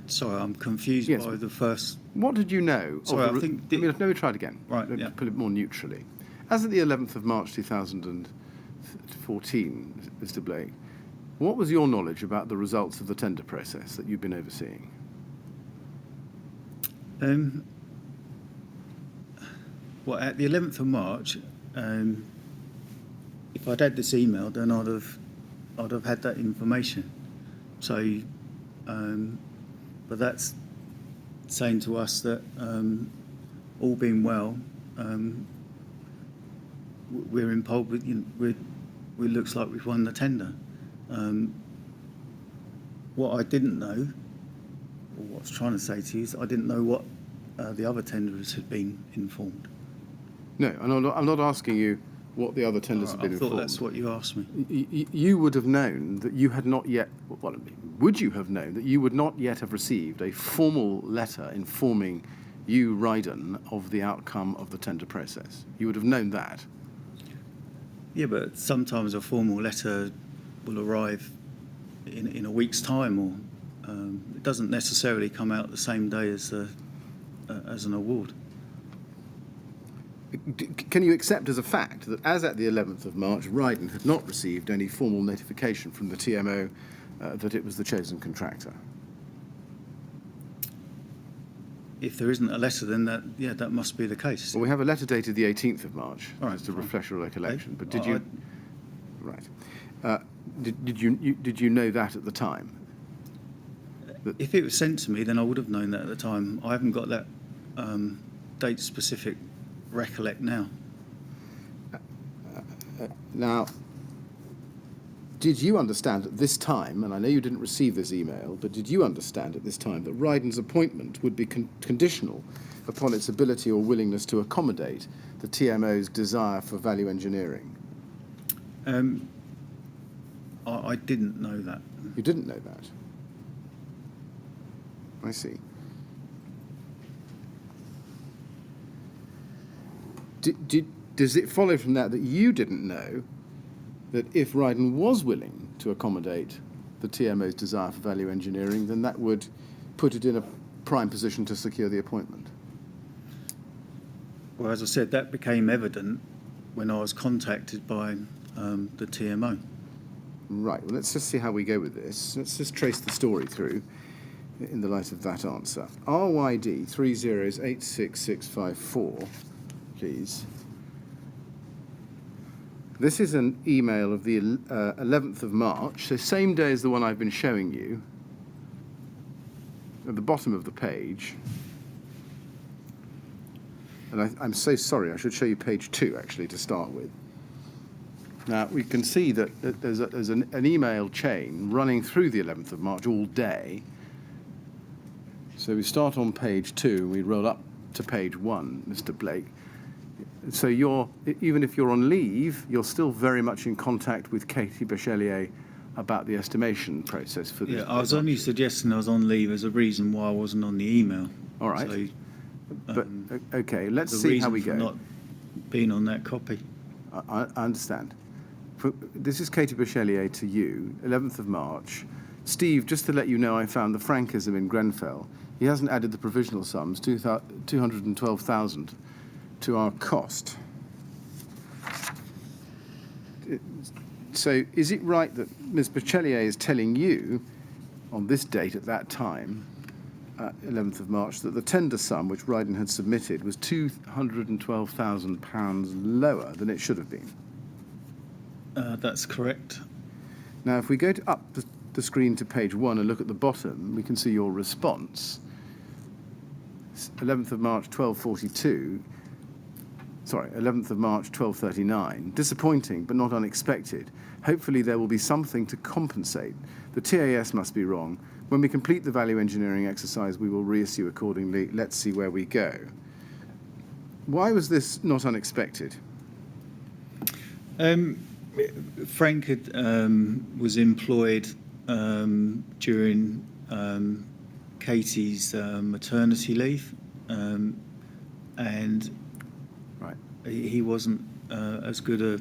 Sorry, I'm confused by the first. What did you know? Sorry, I think. Let me try it again. Right, yeah. Put it more neutrally. As at the 11th of March 2014, 14, Mr. Blake, what was your knowledge about the results of the tender process that you've been overseeing? Well, at the 11th of March, if I'd had this email, then I'd have had that information. So, but that's saying to us that all being well, we're in pole. We looks like we've won the tender. What I didn't know, or what I was trying to say to you, is I didn't know what the other tenderers had been informed. No, I'm not asking you what the other tenders have been I informed. thought that's what you asked me. You would have known that you had not yet, well, would you have known that you would not yet have received a formal letter informing you, Rydon, of the outcome of the tender process? You would have known that. Yeah, but sometimes a formal letter will arrive in a week's time, or it doesn't necessarily come out the same day as an award. Can you accept as a fact that as at the 11th of March, Rydon had not received any formal notification from the TMO that it was the chosen contractor? If there isn't a letter, then that must be the case. Well, we have a letter dated the 18th of March, All right, just to fine. refresh your recollection. Okay. But did you? Right. Did you know that at the time? If it was sent to me, then I would have known that at the time. I haven't got that date-specific recollect now. Now, did you understand at this time, and I know you didn't receive this email, but did you understand at this time that Rydon's appointment would be conditional upon its ability or willingness to accommodate the TMO's desire for value engineering? I didn't know that. You didn't know that? I see. Does it follow from that that you didn't know that if Rydon was willing to accommodate the TMO's desire for value engineering, then that would put it in a prime position to secure the appointment? Well, as I said, that became evident when I was contacted by the TMO. Right. Well, let's just see how we go with this. Let's just trace the story through in the light of that answer. RYD 3086654, please. This is an email of the 11th of March, so same day as the one I've been showing you, at the bottom of the page. And I'm so sorry, I should show you page 2, actually, to start with. Now, we can see that there's an email chain running through the 11th of March all day. So we start on page 2, and we roll up to page 1, Mr. Blake. So even if you're on leave, you're still very much in contact with Katie Bachelier about the estimation process for this. Yeah, I was only suggesting I was on leave as a reason why I wasn't on the email. All right. So, but, okay, let's the see how reason we for go. not being on that copy. I understand. This is Katie Bachelier to you, 11th of March. Steve, just to let you know, I found the frankism in Grenfell. He hasn't added the provisional sums, 212,000, to our cost. So is it right that Ms. Bachelier is telling you, on this date at that time, 11th of March, that the tender sum which Rydon had submitted was £212,000 lower than it should have been? That's correct. Now, if we go up the screen to page 1 and look at the bottom, we can see your response. 11th of March, 12:42. Sorry, 11th of March, 12:39. Disappointing, but not unexpected. Hopefully there will be something to compensate. The TAS must be wrong. When we complete the value engineering exercise, we will reissue accordingly. Let's see where we go. Why was this not unexpected? Frank was employed during Katie's maternity leave, and Right. he wasn't as good a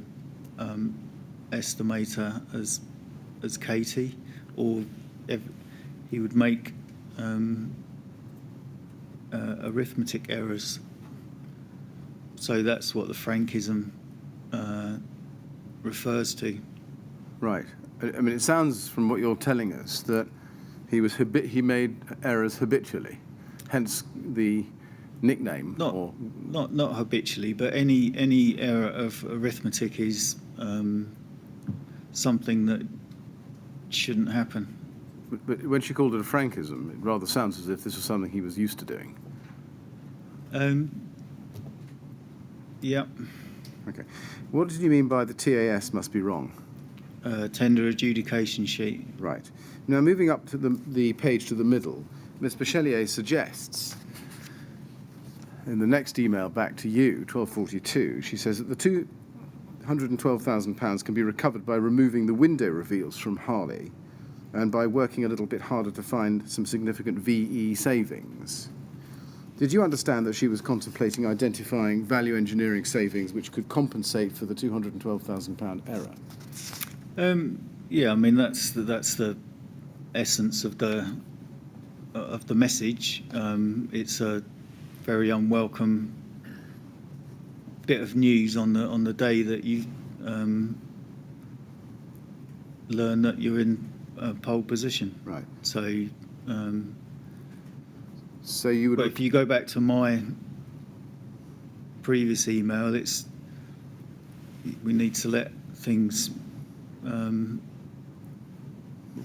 estimator as Katie, or he would make arithmetic errors. So that's what the frankism refers to. Right. I mean, it sounds from what you're telling us that he made errors habitually, hence the nickname. Not habitually, but any error of arithmetic is something that shouldn't happen. But when she called it a frankism, it rather sounds as if this was something he was used to doing. Yeah. Okay. What did you mean by the TAS must be wrong? Tender adjudication sheet. Right. Now, moving up to the page to the middle, Ms. Bachelier suggests, in the next email back to you, 1242, she says that the £212,000 can be recovered by removing the window reveals from Harley and by working a little bit harder to find some significant VE savings. Did you understand that she was contemplating identifying value engineering savings which could compensate for the £212,000 error? Yeah, I mean that's the essence of the message. It's a very unwelcome bit of news on the day that you learn that you're in a pole position. Right. So. So you would. But if you go back to my previous email, we need to let things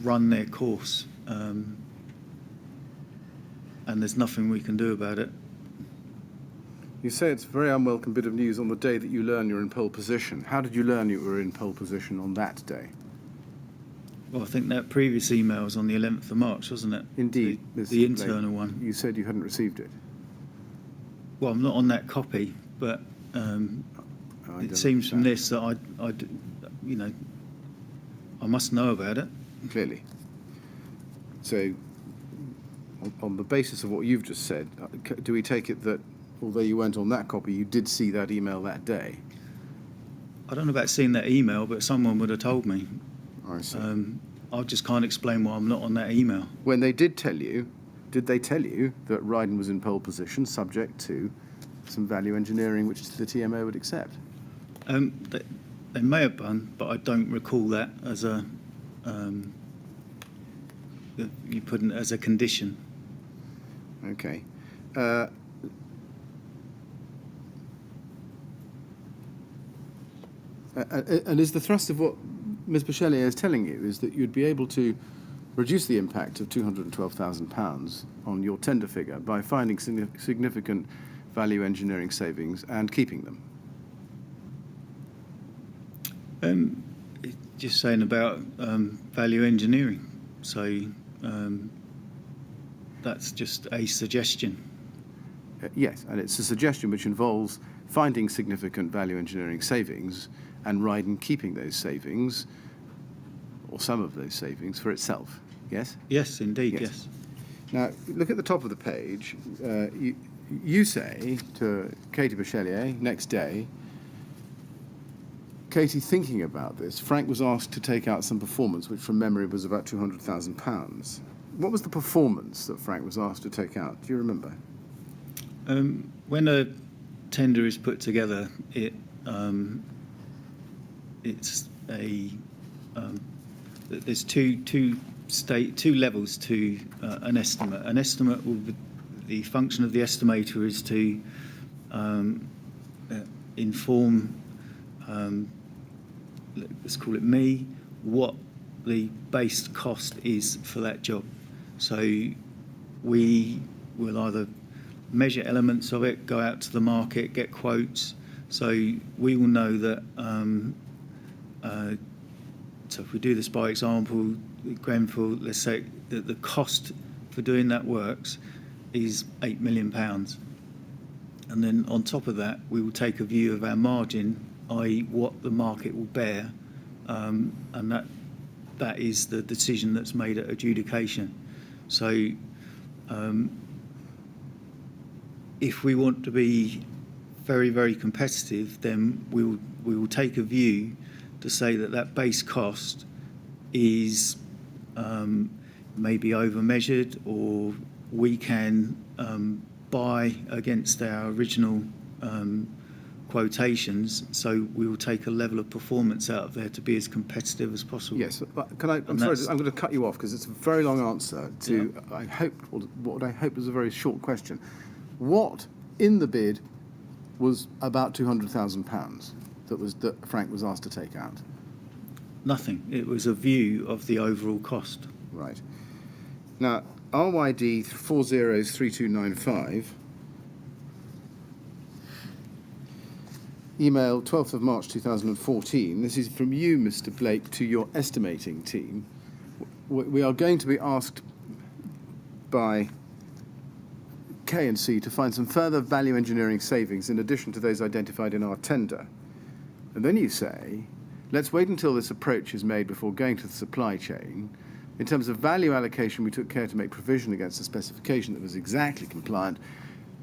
run their course, and there's nothing we can do about it. You say it's a very unwelcome bit of news on the day that you learn you're in pole position. How did you learn you were in pole position on that day? Well, I think that previous email was on the 11th of March, wasn't it? Indeed. The internal one. You said you hadn't received it. Well, I'm not on that copy, but it seems from this that I must know about it. Clearly. So, on the basis of what you've just said, do we take it that although you weren't on that copy, you did see that email that day? I don't know about seeing that email, but someone would have told me. I see. I just can't explain why I'm not on that email. When they did tell you, did they tell you that Rydon was in pole position subject to some value engineering which the TMO would accept? They may have done, but I don't recall that as a you put it as a condition. Okay. And is the thrust of what Ms. Bachelier is telling you is that you'd be able to reduce the impact of £212,000 on your tender figure by finding significant value engineering savings and keeping them? Just saying about value engineering. So that's just a suggestion. Yes, and it's a suggestion which involves finding significant value engineering savings and Rydon keeping those savings, or some of those savings, for itself. Yes? Yes, indeed, yes. Now, look at the top of the page. You say to Katie Bachelier, next day, Katie, thinking about this, Frank was asked to take out some performance, which from memory was about £200,000. What was the performance that Frank was asked to take out? Do you remember? When a tender is put together, it's there's two levels to an estimate. An estimate will be, the function of the estimator is to inform, let's call it me, what the base cost is for that job. So we will either measure elements of it, go out to the market, get quotes. So we will know that, so if we do this by example, Grenfell, let's say that the cost for doing that works is £8 million. And then on top of that, we will take a view of our margin, i.e. what the market will bear, and that is the decision that's made at adjudication. So if we want to be very, very competitive, then we will take a view to say that base cost is maybe overmeasured, or we can buy against our original quotations, so we will take a level of performance out of there to be as competitive as possible. Yes, but I'm sorry, that's- I'm going to cut you off because it's a very long answer to, I hope, what I hope was a very short question. What in the bid was about £200,000 that Frank was asked to take out? Nothing. It was a view of the overall cost. Right. Now, RYD 403295, email 12th of March 2014. This is from you, Mr. Blake, to your estimating team. We are going to be asked by K&C to find some further value engineering savings in addition to those identified in our tender. And then you say, let's wait until this approach is made before going to the supply chain. In terms of value allocation, we took care to make provision against a specification that was exactly compliant.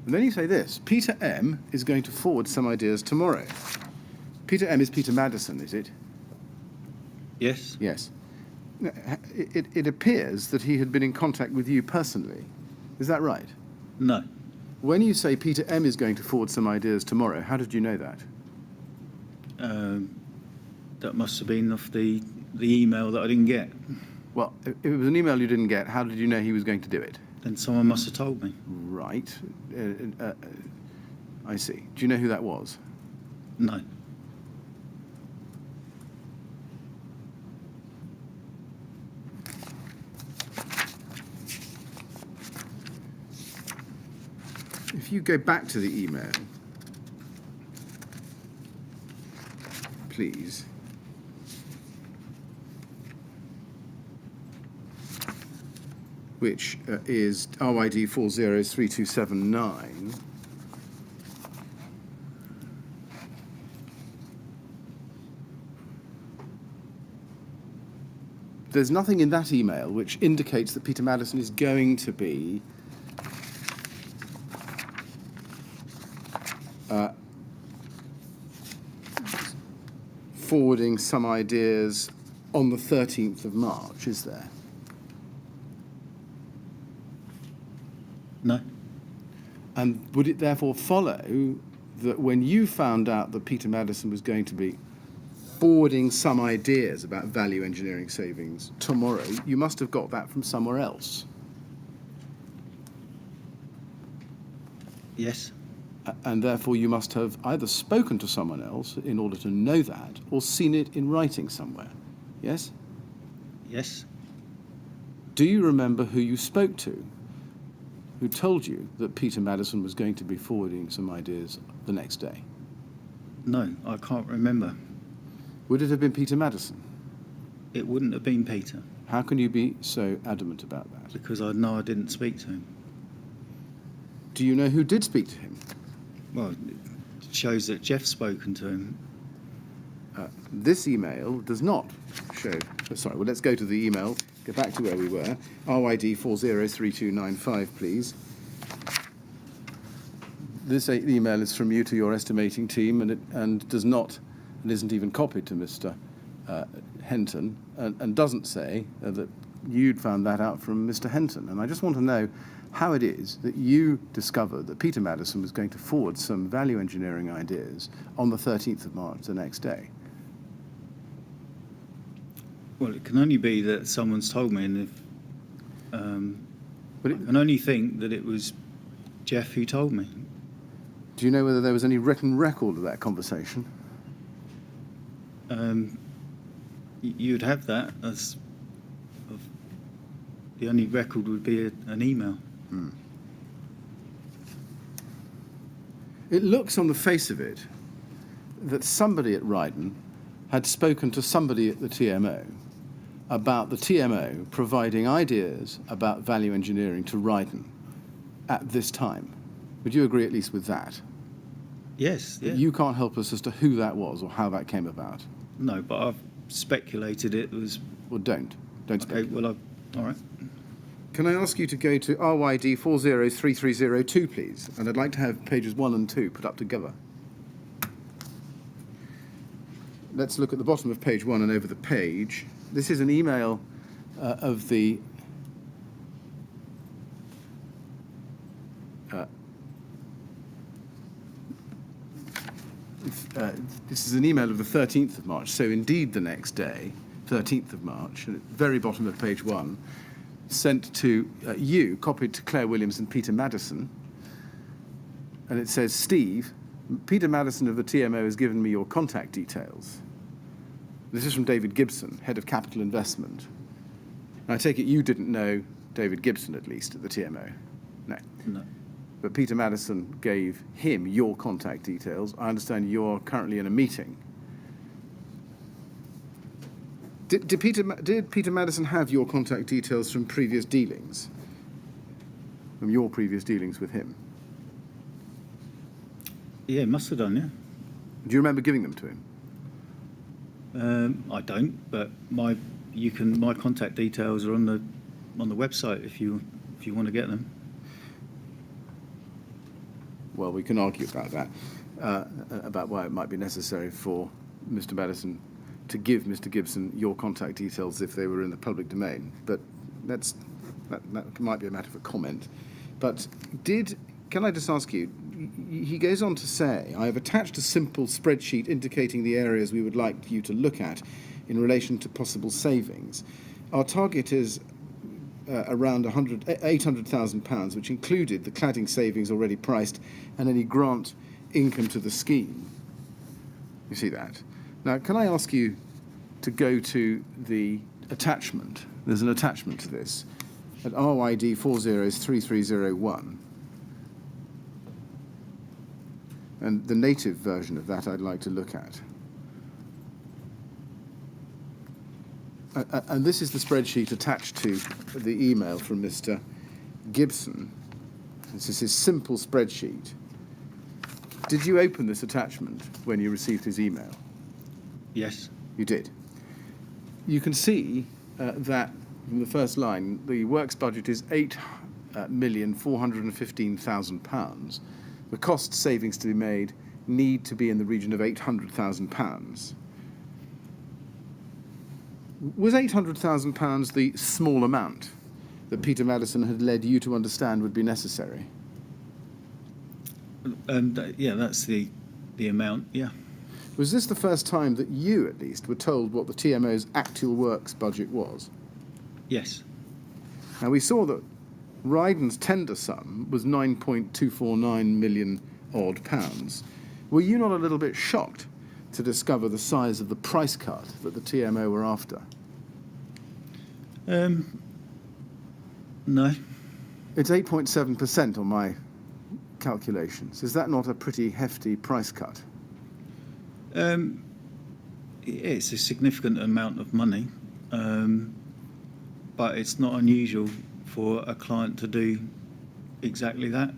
And then you say this, Peter M. is going to forward some ideas tomorrow. Peter M. is Peter Madison, is it? Yes? Yes. It appears that he had been in contact with you personally. Is that right? No. When you say Peter M. is going to forward some ideas tomorrow, how did you know that? That must have been off the email that I didn't get. Well, if it was an email you didn't get, how did you know he was going to do it? Then someone must have told me. Right. I see. Do you know who that was? No. If you go back to the email, please. Which is RYD 403279. There's nothing in that email which indicates that Peter Madison is going to be forwarding some ideas on the 13th of March, is there? No. And would it therefore follow that when you found out that Peter Madison was going to be forwarding some ideas about value engineering savings tomorrow, you must have got that from somewhere else? Yes? And therefore you must have either spoken to someone else in order to know that or seen it in writing somewhere. Yes? Yes? Do you remember who you spoke to who told you that Peter Madison was going to be forwarding some ideas the next day? No, I can't remember. Would it have been Peter Madison? It wouldn't have been Peter, How can you be so adamant about that? because I know I didn't speak to him. Do you know who did speak to him? Well, it shows that Jeff's spoken to him. This email does not show... Sorry, well, let's go to the email. Go back to where we were. RYD 403295, please. This email is from you to your estimating team, and does not, and isn't even copied to Mr. Henton, and doesn't say that you'd found that out from Mr. Henton. And I just want to know how it is that you discovered that Peter Madison was going to forward some value engineering ideas on the 13th of March, the next day. Well, it can only be that someone's told me, and if But I can only think that it was Jeff who told me. do you know whether there was any written record of that conversation? You'd have that as the only record would be an email. It looks on the face of it that somebody at Rydon had spoken to somebody at the TMO about the TMO providing ideas about value engineering to Rydon at this time. Would you agree at least with that? Yes, yeah. You can't help us as to who that was or how that came about. No, but I've speculated it was... Well, don't Okay, speculate. well, all right. Can I ask you to go to RYD 403302, please? And I'd like to have pages 1 and 2 put up together. Let's look at the bottom of page 1 and over the page. This is an email of the This is an email of the 13th of March, so indeed the next day, 13th of March, at the very bottom of page 1, sent to you, copied to Claire Williams and Peter Madison. And it says, Steve, Peter Madison of the TMO has given me your contact details. This is from David Gibson, Head of Capital Investment. And I take it you didn't know David Gibson, at least, at the TMO? No. No. But Peter Madison gave him your contact details. I understand you're currently in a meeting. Did Peter Madison have your contact details from previous dealings? From your previous dealings with him? Yeah, must have done, yeah. Do you remember giving them to him? I don't, but my contact details are on the website if you want to get them. Well, we can argue about that, about why it might be necessary for Mr. Madison to give Mr. Gibson your contact details if they were in the public domain. But that might be a matter for comment. But can I just ask you, he goes on to say, I have attached a simple spreadsheet indicating the areas we would like you to look at in relation to possible savings. Our target is around £800,000, which included the cladding savings already priced and any grant income to the scheme. You see that? Now, can I ask you to go to the attachment? There's an attachment to this at RYD 403301. And the native version of that I'd like to look at. And this is the spreadsheet attached to the email from Mr. Gibson. This is his simple spreadsheet. Did you open this attachment when you received his email? Yes. You did. You can see that from the first line, the works budget is £8,415,000. The cost savings to be made need to be in the region of £800,000. Was £800,000 the small amount that Peter Madison had led you to understand would be necessary? Yeah, that's the amount, yeah. Was this the first time that you, at least, were told what the TMO's actual works budget was? Yes. Now, we saw that Rydon's tender sum was £9.249 million odd pounds. Were you not a little bit shocked to discover the size of the price cut that the TMO were after? No. It's 8.7% on my calculations. Is that not a pretty hefty price cut? It's a significant amount of money, but it's not unusual for a client to do exactly that.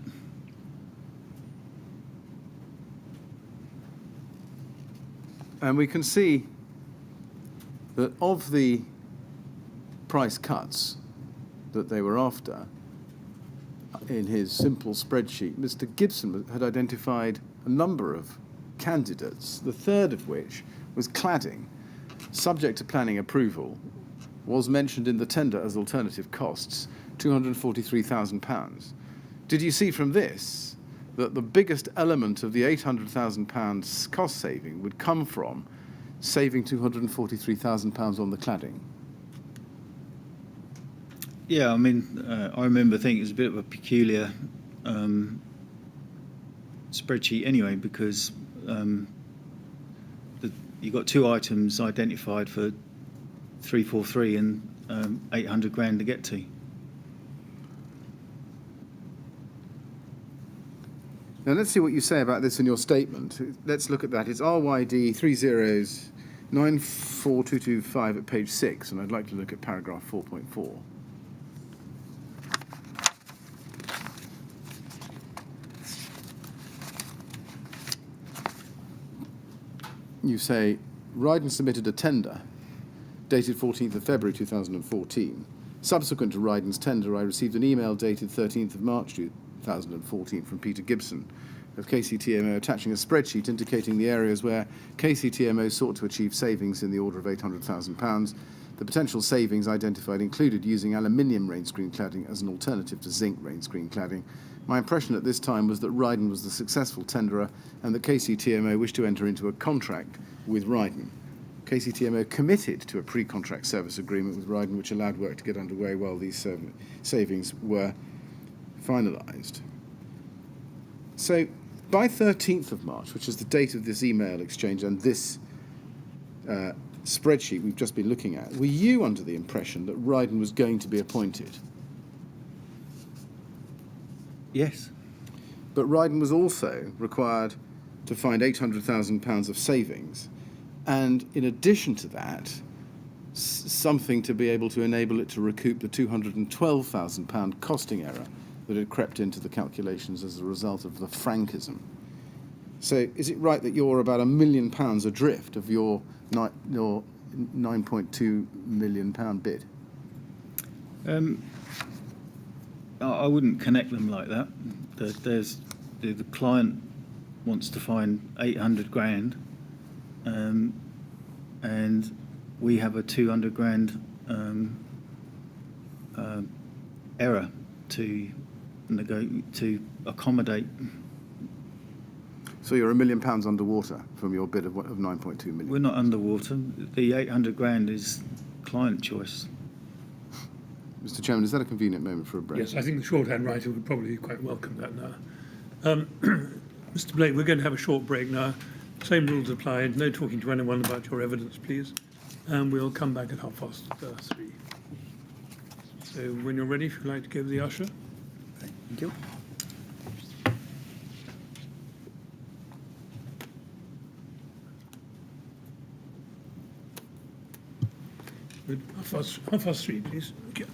And we can see that of the price cuts that they were after, in his simple spreadsheet, Mr. Gibson had identified a number of candidates, the third of which was cladding, subject to planning approval, was mentioned in the tender as alternative costs, £243,000. Did you see from this that the biggest element of the £800,000 cost saving would come from saving £243,000 on the cladding? Yeah, I mean, I remember thinking it was a bit of a peculiar spreadsheet anyway, because you got two items identified for 343 and 800 grand to get to. Now let's see what you say about this in your statement. Let's look at that. It's RYD 3094225 at page 6, and I'd like to look at paragraph 4.4. You say, Rydon submitted a tender dated 14th of February 2014. Subsequent to Rydon's tender, I received an email dated 13th of March 2014 from Peter Gibson of KCTMO attaching a spreadsheet indicating the areas where KCTMO sought to achieve savings in the order of £800,000. The potential savings identified included using aluminium rain screen cladding as an alternative to zinc rain screen cladding, My impression at this time was that Rydon was the successful tenderer and that KCTMO wished to enter into a contract with Rydon. KCTMO committed to a pre-contract service agreement with Rydon which allowed work to get underway while these savings were finalised. So by 13th of March, which is the date of this email exchange and this spreadsheet we've just been looking at, were you under the impression that Rydon was going to be appointed? Yes. But Rydon was also required to find £800,000 of savings, and in addition to that, something to be able to enable it to recoup the £212,000 costing error that had crept into the calculations as a result of the Frankism. So is it right that you're about £1 million adrift of your £9.2 million bid? I wouldn't connect them like that. The client wants to find 800 grand, and we have a 200 grand error to accommodate. So you're £1 million underwater from your bid of 9.2 million. We're not underwater. The 800 grand is client choice. Mr. Chairman, is that a convenient moment for a break? Yes, I think the shorthand writer would probably quite welcome that now. Mr. Blake, we're going to have a short break now. Same rules apply. No talking to anyone about your evidence, please. And we'll come back at 3:30. So when you're ready, if you'd like to give the usher. Thank you. Good. 3:30, please. Okay.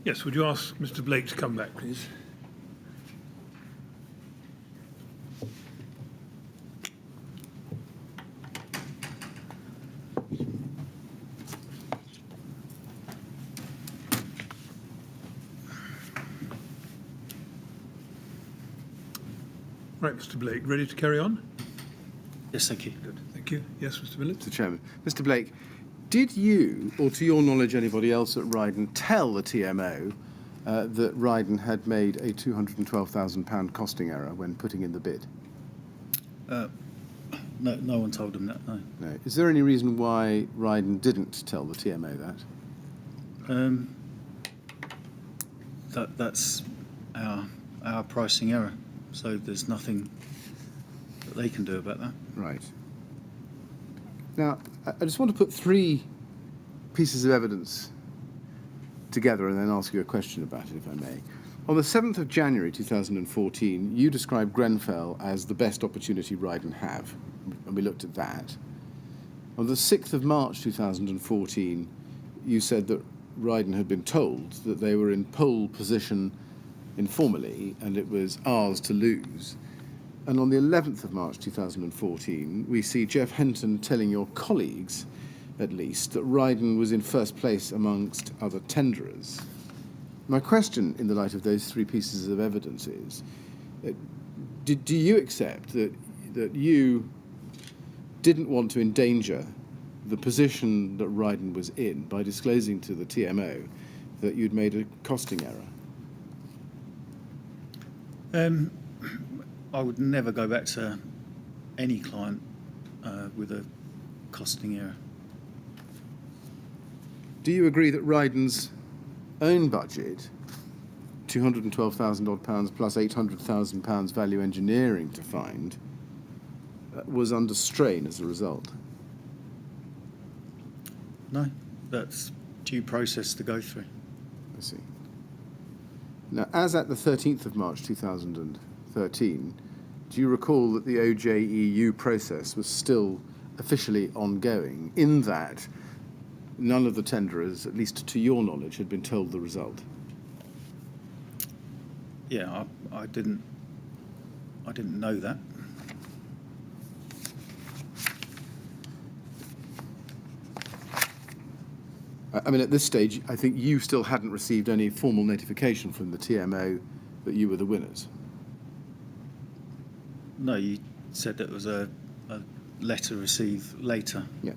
Yes, would you ask Mr. Blake to come back, please? Right, Mr. Blake, ready to carry on? Yes, thank you. Good, thank you. Yes, Mr. Phillips? Mr. Chairman. Mr. Blake, did you, or to your knowledge anybody else at Rydon, tell the TMO that Rydon had made a £212,000 costing error when putting in the bid? No one told them that, no. No. Is there any reason why Rydon didn't tell the TMO that? That's our pricing error, so there's nothing that they can do about that. Right. Now, I just want to put three pieces of evidence together and then ask you a question about it, if I may. On the 7th of January 2014, you described Grenfell as the best opportunity Rydon have, and we looked at that. On the 6th of March 2014, you said that Rydon had been told that they were in pole position informally and it was ours to lose. And on the 11th of March 2014, we see Jeff Henton telling your colleagues, at least, that Rydon was in first place amongst other tenderers. My question, in the light of those three pieces of evidence, is, do you accept that you didn't want to endanger the position that Rydon was in by disclosing to the TMO that you'd made a costing error? I would never go back to any client with a costing error. Do you agree that Rydon's own budget, £212,000 odd pounds plus £800,000 value engineering to find, was under strain as a result? No, that's due process to go through. I see. Now, as at the 13th of March 2013, do you recall that the OJEU process was still officially ongoing, in that none of the tenderers, at least to your knowledge, had been told the result? Yeah, I didn't know that. I mean, at this stage, I think you still hadn't received any formal notification from the TMO that you were the winners. No, you said that was a letter received later. Yeah.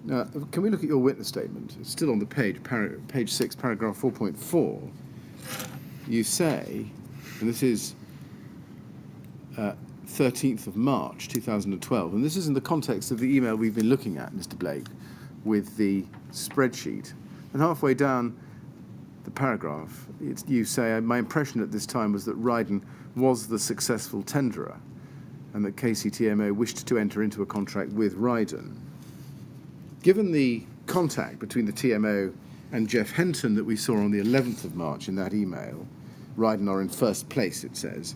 Now, can we look at your witness statement? It's still on the page, page 6, paragraph 4.4. You say, and this is 13th of March 2012, and this is in the context of the email we've been looking at, Mr. Blake, with the spreadsheet. And halfway down the paragraph, you say, my impression at this time was that Rydon was the successful tenderer and that KCTMO wished to enter into a contract with Rydon. Given the contact between the TMO and Jeff Henton that we saw on the 11th of March in that email, Rydon are in first place, it says,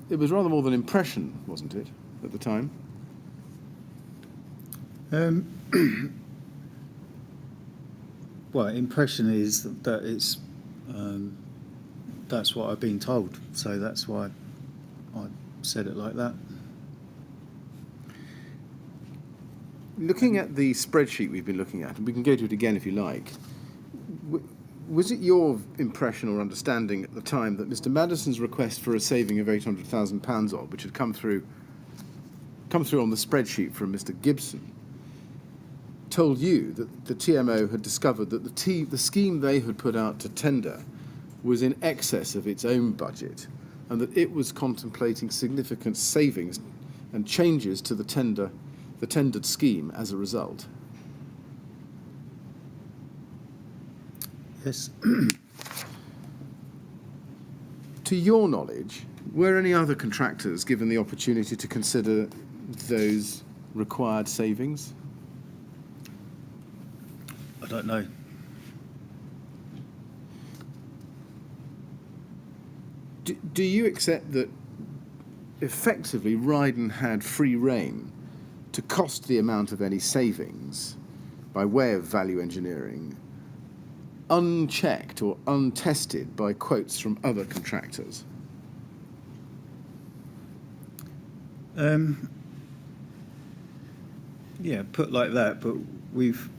it was rather more than impression, wasn't it, at the time? Well, impression is that it's that's what I've been told, so that's why I said it like that. Looking at the spreadsheet we've been looking at, and we can go to it again if you like, was it your impression or understanding at the time that Mr. Madison's request for a saving of £800,000 odd, which had come through on the spreadsheet from Mr. Gibson, told you that the TMO had discovered that the scheme they had put out to tender was in excess of its own budget, and that it was contemplating significant savings and changes to the tendered scheme as a result? Yes. To your knowledge, were any other contractors given the opportunity to consider those required savings? I don't know. Do you accept that effectively Rydon had free rein to cost the amount of any savings by way of value engineering unchecked or untested by quotes from other contractors? Yeah, put like that, but we've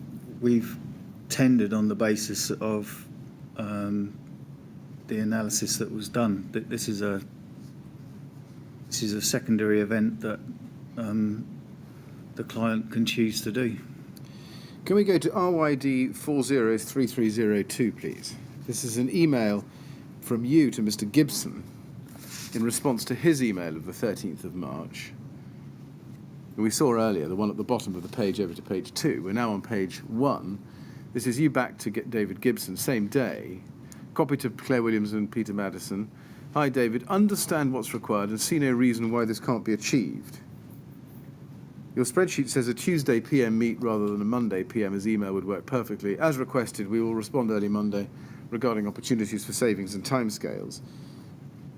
tendered on the basis of the analysis that was done. That this is a secondary event that the client can choose to do. Can we go to RYD 403302, please? This is an email from you to Mr. Gibson in response to his email of the 13th of March. We saw earlier the one at the bottom of the page over to page 2. We're now on page 1. This is you back to get David Gibson, same day. Copy to Claire Williams and Peter Madison. Hi, David. Understand what's required and see no reason why this can't be achieved. Your spreadsheet says a Tuesday PM meet rather than a Monday PM as email would work perfectly. As requested, we will respond early Monday regarding opportunities for savings and timescales.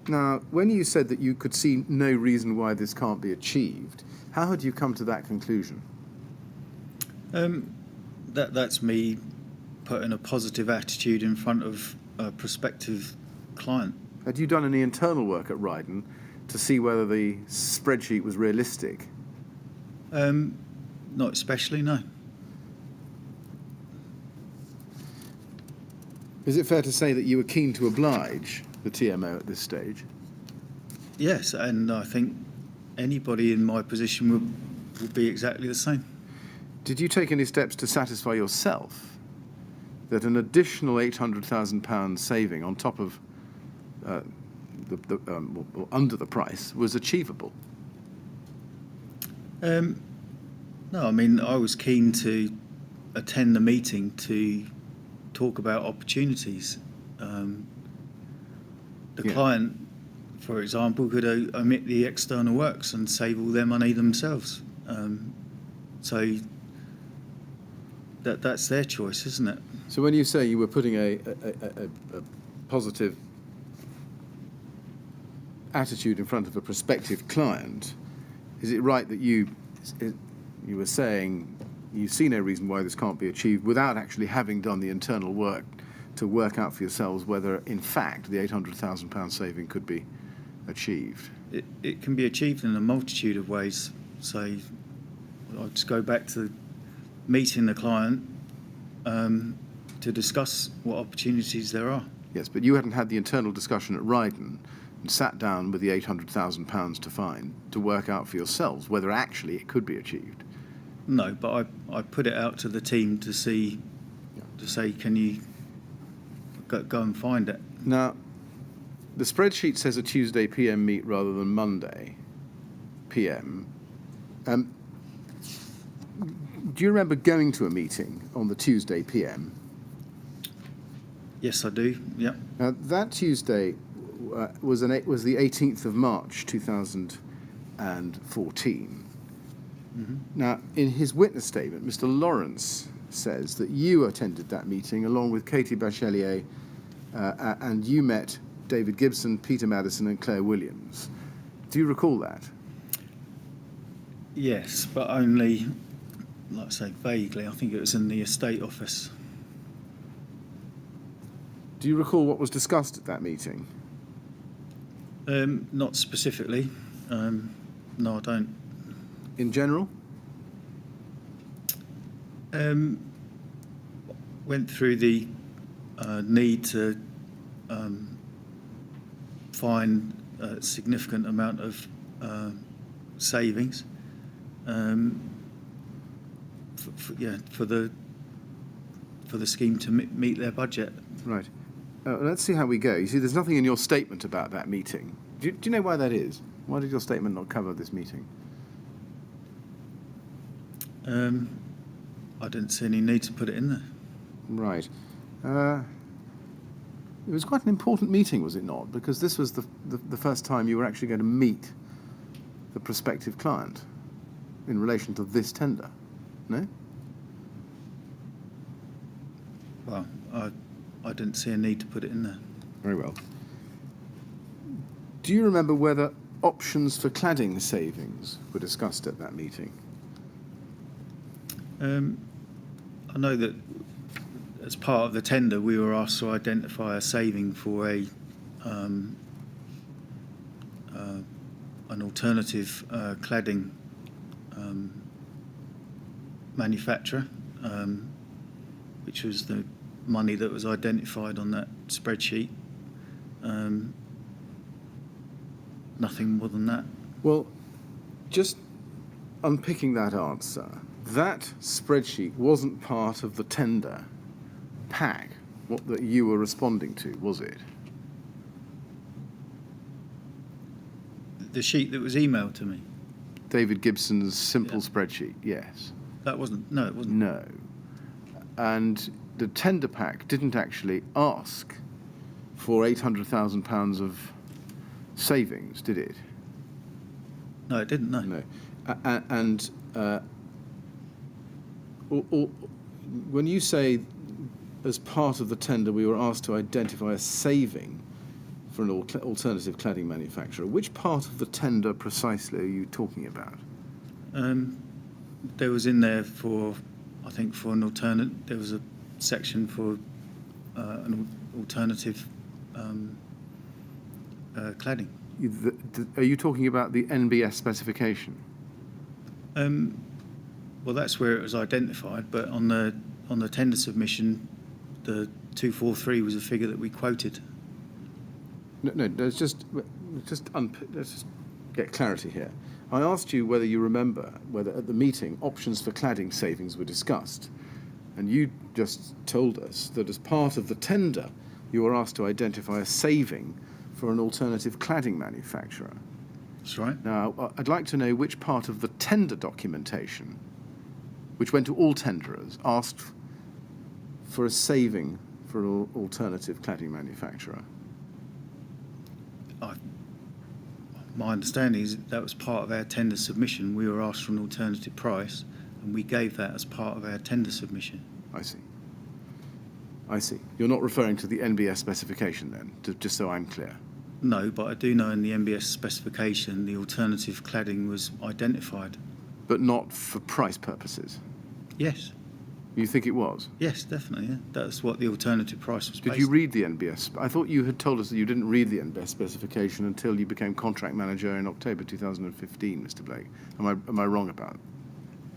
Now, when you said that you could see no reason why this can't be achieved, how had you come to that conclusion? That's me putting a positive attitude in front of a prospective client. Had you done any internal work at Rydon to see whether the spreadsheet was realistic? Not especially, no. Is it fair to say that you were keen to oblige the TMO at this stage? Yes, and I think anybody in my position would be exactly the same. Did you take any steps to satisfy yourself that an additional £800,000 saving on top of or under the price was achievable? No, I mean, I was keen to attend the meeting to talk about opportunities. The client, for example, could omit the external works and save all their money themselves. So that's their choice, isn't it? So when you say you were putting a positive attitude in front of a prospective client, is it right that you were saying you see no reason why this can't be achieved without actually having done the internal work to work out for yourselves whether, in fact, the £800,000 saving could be achieved? It can be achieved in a multitude of ways. So I'll just go back to meeting the client to discuss what opportunities there are. Yes, but you hadn't had the internal discussion at Rydon and sat down with the £800,000 to work out for yourselves whether actually it could be achieved. No, but I put it out to the team to see, to say, can you go and find it? Now, the spreadsheet says a Tuesday PM meet rather than Monday PM. Do you remember going to a meeting on the Tuesday PM? Yes, I do. Yeah. Now, that Tuesday was the 18th of March 2014. Mm-hmm. Now, in his witness statement, Mr. Lawrence says that you attended that meeting along with Katie Bachelier, and you met David Gibson, Peter Madison, and Claire Williams. Do you recall that? Yes, but only, like I say, vaguely. I think it was in the estate office. Do you recall what was discussed at that meeting? Not specifically. No, I don't. In general? Went through the need to find a significant amount of savings. For the scheme to meet their budget. Right. Let's see how we go. You see, there's nothing in your statement about that meeting. Do you know why that is? Why did your statement not cover this meeting? I didn't see any need to put it in there. Right. It was quite an important meeting, was it not? Because this was the first time you were actually going to meet the prospective client in relation to this tender, no? Well, I didn't see a need to put it in there. Very well. Do you remember whether options for cladding savings were discussed at that meeting? I know that as part of the tender, we were asked to identify a saving for an alternative cladding manufacturer, which was the money that was identified on that spreadsheet. Nothing more than that. Well, just unpicking that answer, that spreadsheet wasn't part of the tender pack, what that you were responding to, was it? The sheet that was emailed to me, David Gibson's simple Yeah. spreadsheet, yes. that wasn't, no, it wasn't. No. And the tender pack didn't actually ask for £800,000 of savings, did it? No, it didn't, no. No. When you say as part of the tender we were asked to identify a saving for an alternative cladding manufacturer, which part of the tender precisely are you talking about? There was in there for, I think, for an alternate, there was a section for an alternative cladding. Are you talking about the NBS specification? Well, that's where it was identified, but on the tender submission, the 243 was a figure that we quoted. No, let's just get clarity here. I asked you whether you remember whether at the meeting options for cladding savings were discussed, and you just told us that as part of the tender you were asked to identify a saving for an alternative cladding manufacturer. That's right. Now, I'd like to know which part of the tender documentation, which went to all tenderers, asked for a saving for an alternative cladding manufacturer. My understanding is that was part of our tender submission. We were asked for an alternative price, and we gave that as part of our tender submission. I see. You're not referring to the NBS specification then, just so I'm clear. No, but I do know in the NBS specification the alternative cladding was identified. But not for price purposes. Yes. You think it was? Yes, definitely. Yeah. That's what the alternative price was Did based you read the NBS? I thought you had told us that you didn't read the NBS specification until you became contract manager in October 2015, Mr. Blake. Am I wrong about it?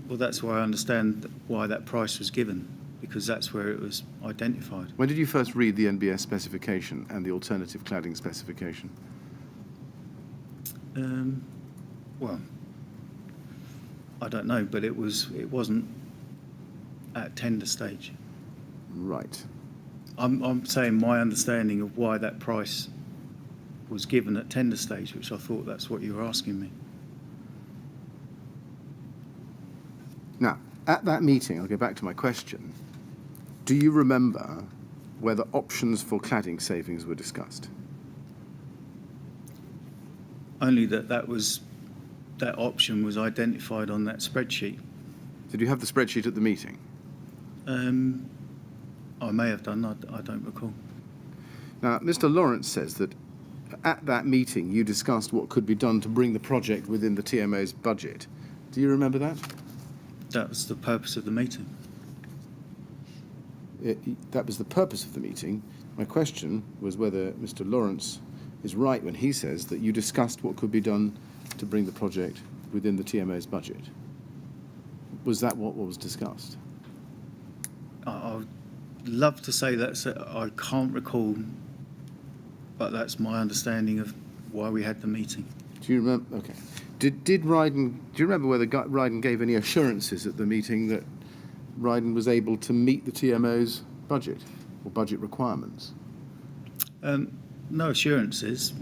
Well, that's why I understand why that price was given, because that's where it was identified. When did you first read the NBS specification and the alternative cladding specification? Well, I don't know, but it wasn't at tender stage. Right. I'm saying my understanding of why that price was given at tender stage, which I thought that's what you were asking me. Now, at that meeting, I'll go back to my question, do you remember whether options for cladding savings were discussed? Only that that option was identified on that spreadsheet. Did you have the spreadsheet at the meeting? I may have done, I don't recall. Now, Mr. Lawrence says that at that meeting you discussed what could be done to bring the project within the TMO's budget. Do you remember that? That was the purpose of the meeting. That was the purpose of the meeting. My question was whether Mr. Lawrence is right when he says that you discussed what could be done to bring the project within the TMO's budget. Was that what was discussed? I'd love to say that I can't recall, but that's my understanding of why we had the meeting. Do you remember? Okay. Did Rydon? Do you remember whether Rydon gave any assurances at the meeting that Rydon was able to meet the TMO's budget or budget requirements? No assurances.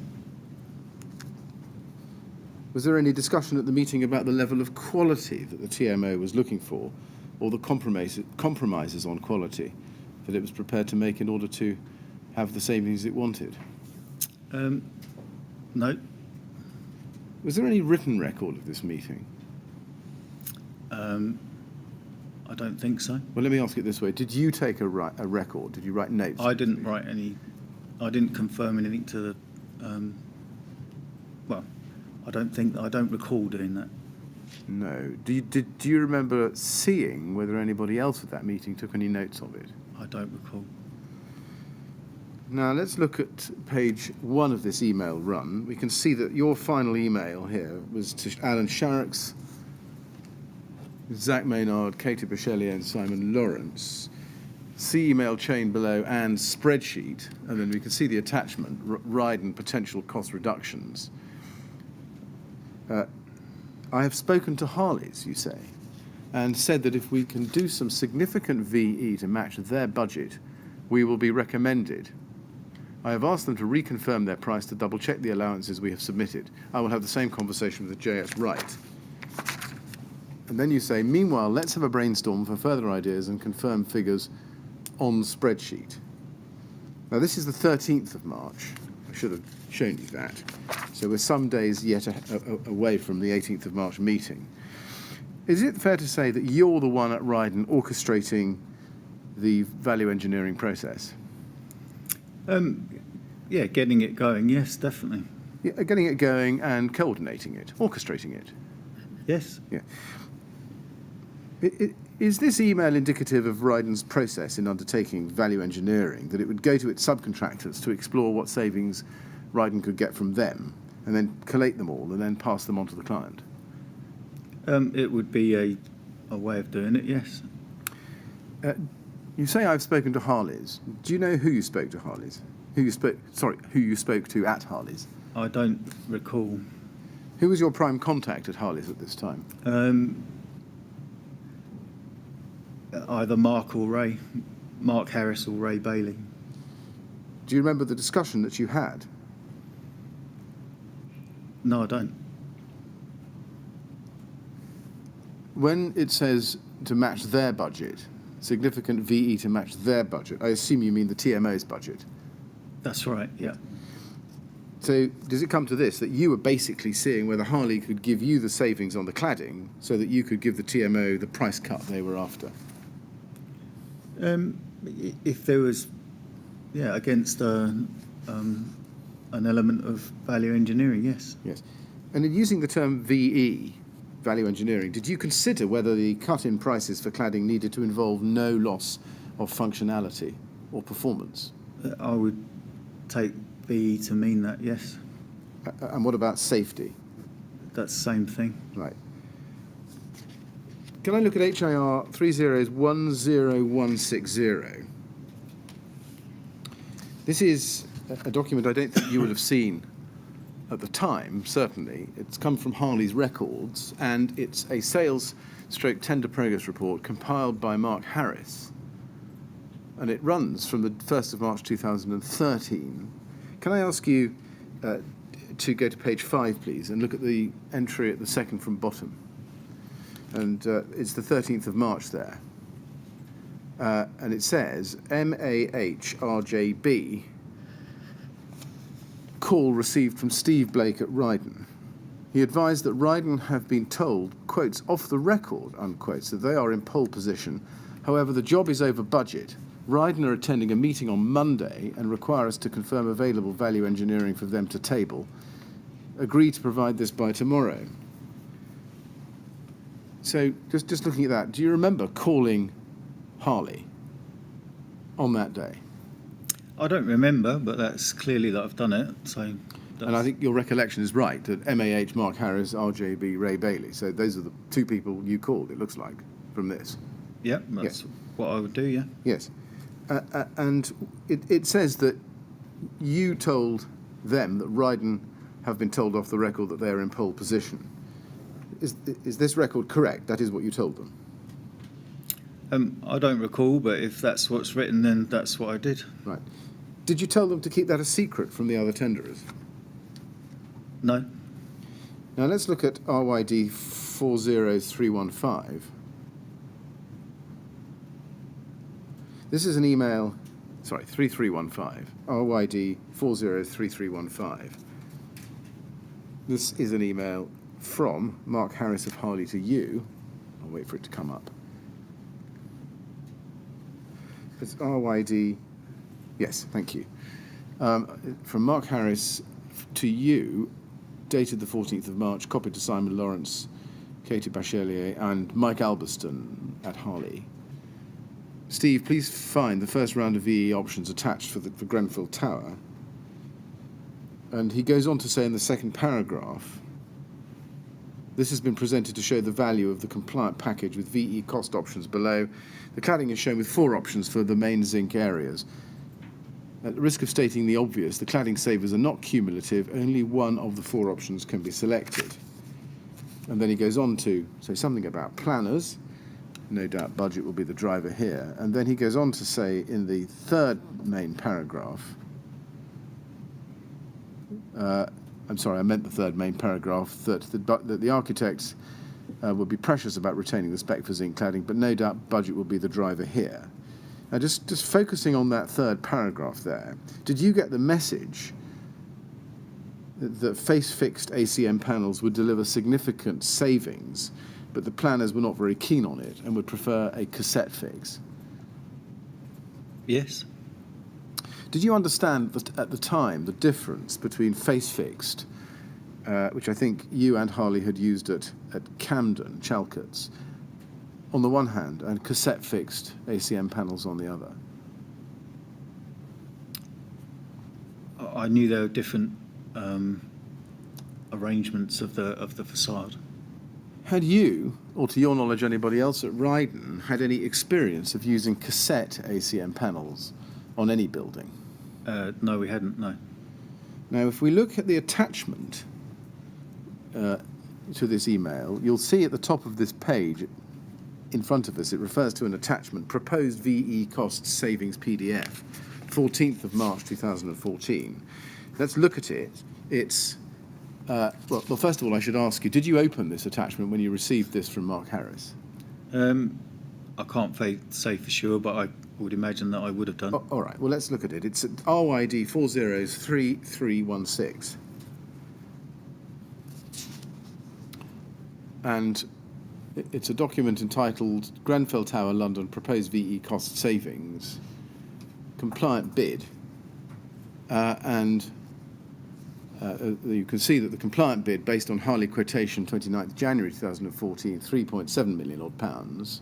Was there any discussion at the meeting about the level of quality that the TMO was looking for, or the compromises on quality that it was prepared to make in order to have the savings it wanted? No. Was there any written record of this meeting? I don't think so. Well, let me ask it this way. Did you take a record? Did you write notes? I didn't write any. I didn't confirm anything to the. Well, I don't recall doing that. No. Do you remember seeing whether anybody else at that meeting took any notes of it? I don't recall. Now, let's look at page 1 of this email run. We can see that your final email here was to Alan Sharrock's, Zach Maynard, Katie Bachelier, and Simon Lawrence. See email chain below and spreadsheet, and then we can see the attachment, Rydon potential cost reductions. I have spoken to Harley's, you say, and said that if we can do some significant VE to match their budget, we will be recommended. I have asked them to reconfirm their price to double-check the allowances we have submitted. I will have the same conversation with the JS Wright. And then you say, meanwhile, let's have a brainstorm for further ideas and confirm figures on spreadsheet. Now, this is the 13th of March. I should have shown you that. So we're some days yet away from the 18th of March meeting. Is it fair to say that you're the one at Rydon orchestrating the value engineering process? Yeah, getting it going, yes, definitely. Yeah, getting it going and coordinating it, orchestrating it. Yes. Yeah. Is this email indicative of Rydon's process in undertaking value engineering, that it would go to its subcontractors to explore what savings Rydon could get from them, and then collate them all, and then pass them on to the client? It would be a way of doing it, yes. You say I've spoken to Harley's. Do you know who you spoke to Harley's? Who you spoke to at Harley's? I don't recall. Who was your prime contact at Harley's at this time? Either Mark or Ray. Mark Harris or Ray Bailey. Do you remember the discussion that you had? No, I don't. When it says to match their budget, significant VE to match their budget, I assume you mean the TMO's budget. That's right, yeah. So does it come to this, that you were basically seeing whether Harley could give you the savings on the cladding so that you could give the TMO the price cut they were after? If there was, against an element of value engineering, yes. Yes. And in using the term VE, value engineering, did you consider whether the cut in prices for cladding needed to involve no loss of functionality or performance? I would take VE to mean that, yes. And what about safety? That's the same thing. Right. Can I look at HIR 3010160? This is a document I don't think you will have seen at the time, certainly. It's come from Harley's records, and it's a sales/tender progress report compiled by Mark Harris. And it runs from the 1st of March 2013. Can I ask you to go to page 5, please, and look at the entry at the second from bottom? And it's the 13th of March there. And it says, MAHRJB, call received from Steve Blake at Rydon. He advised that Rydon have been told, quotes, off the record, unquotes, that they are in pole position. However, the job is over budget. Rydon are attending a meeting on Monday and require us to confirm available value engineering for them to table. Agree to provide this by tomorrow. So, just looking at that, do you remember calling Harley on that day? I don't remember, but that's clearly that I've done it. So, and I think your recollection is right, that MAH, Mark Harris, RJB, Ray Bailey. So those are the two people you called, it looks like, from this. Yeah, that's what I would do, yeah. Yes. And it says that you told them that Rydon have been told off the record that they're in pole position. Is this record correct? That is what you told them? I don't recall, but if that's what's written, then that's what I did. Right. Did you tell them to keep that a secret from the other tenderers? No. Now let's look at RYD 40315. This is an email, 3315, RYD 403315. This is an email from Mark Harris of Harley to you. I'll wait for it to come up. It's RYD, yes, thank you. From Mark Harris to you, dated the 14th of March, copied to Simon Lawrence, Katie Bachelier, and Mike Albiston at Harley. Steve, please find the first round of VE options attached for Grenfell Tower. And he goes on to say in the second paragraph, this has been presented to show the value of the compliant package with VE cost options below. The cladding is shown with 4 options for the main zinc areas. At the risk of stating the obvious, the cladding savers are not cumulative. Only one of the 4 options can be selected. And then he goes on to say something about planners. No doubt budget will be the driver here. And then he goes on to say in the third main paragraph, I'm sorry, I meant the third main paragraph, that the architects would be precious about retaining the spec for zinc cladding, but no doubt budget will be the driver here. Now, just focusing on that third paragraph there, did you get the message that face-fixed ACM panels would deliver significant savings, but the planners were not very keen on it and would prefer a cassette fix? Yes. Did you understand that at the time the difference between face-fixed, which I think you and Harley had used at Camden, Chalcots, on the one hand, and cassette-fixed ACM panels on the other? I knew there were different arrangements of the facade. Had you, or to your knowledge anybody else at Rydon, had any experience of using cassette ACM panels on any building? No, we hadn't, no. Now, if we look at the attachment to this email, you'll see at the top of this page in front of us, it refers to an attachment, Proposed VE Cost Savings PDF, 14th of March 2014. Let's look at it. It's, well, first of all, I should ask you, did you open this attachment when you received this from Mark Harris? I can't say for sure, but I would imagine that I would have done. Oh, all right, well, let's look at it. It's RYD 403316. And it's a document entitled Grenfell Tower, London, Proposed VE Cost Savings, Compliant Bid. You can see that the compliant bid, based on Harley quotation 29th January 2014, 3.7 million odd pounds,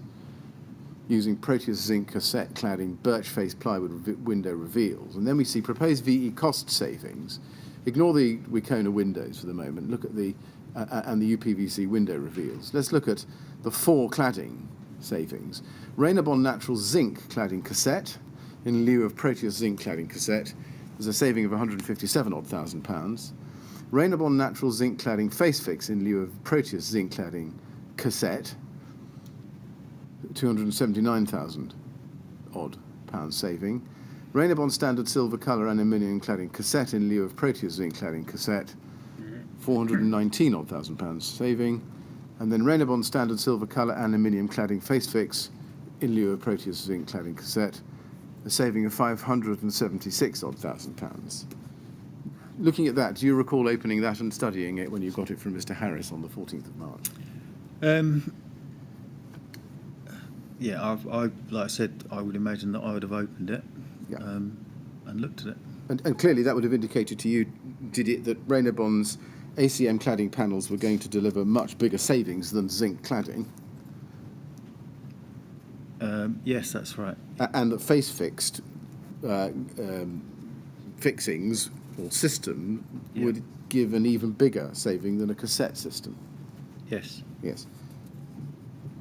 using Proteus zinc cassette cladding, birch face plywood window reveals. And then we see proposed VE cost savings. Ignore the Wicona windows for the moment. Look at the and the UPVC window reveals. Let's look at the 4 cladding savings. Rainabond natural zinc cladding cassette in lieu of Proteus zinc cladding cassette. There's a saving of £157,000. Rainabond natural zinc cladding face fix in lieu of Proteus zinc cladding cassette, 279,000 odd pounds saving. Rainabond standard silver colour aluminium cladding cassette in lieu of Proteus zinc cladding cassette, 419 odd £1,000 saving. And then Rainabond standard silver colour aluminium cladding face fix in lieu of Proteus zinc cladding cassette, a saving of 576 odd £1,000. Looking at that, do you recall opening that and studying it when you got it from Mr. Harris on the 14th of March? Yeah, I like I said, I would imagine that I would have opened it, Yeah. and looked at it. And clearly that would have indicated to you, did it, that Rainabond's ACM cladding panels were going to deliver much bigger savings than zinc cladding? Yes, that's right. And that face-fixed fixings or system would give an even bigger saving than a cassette system? Yes. Yes.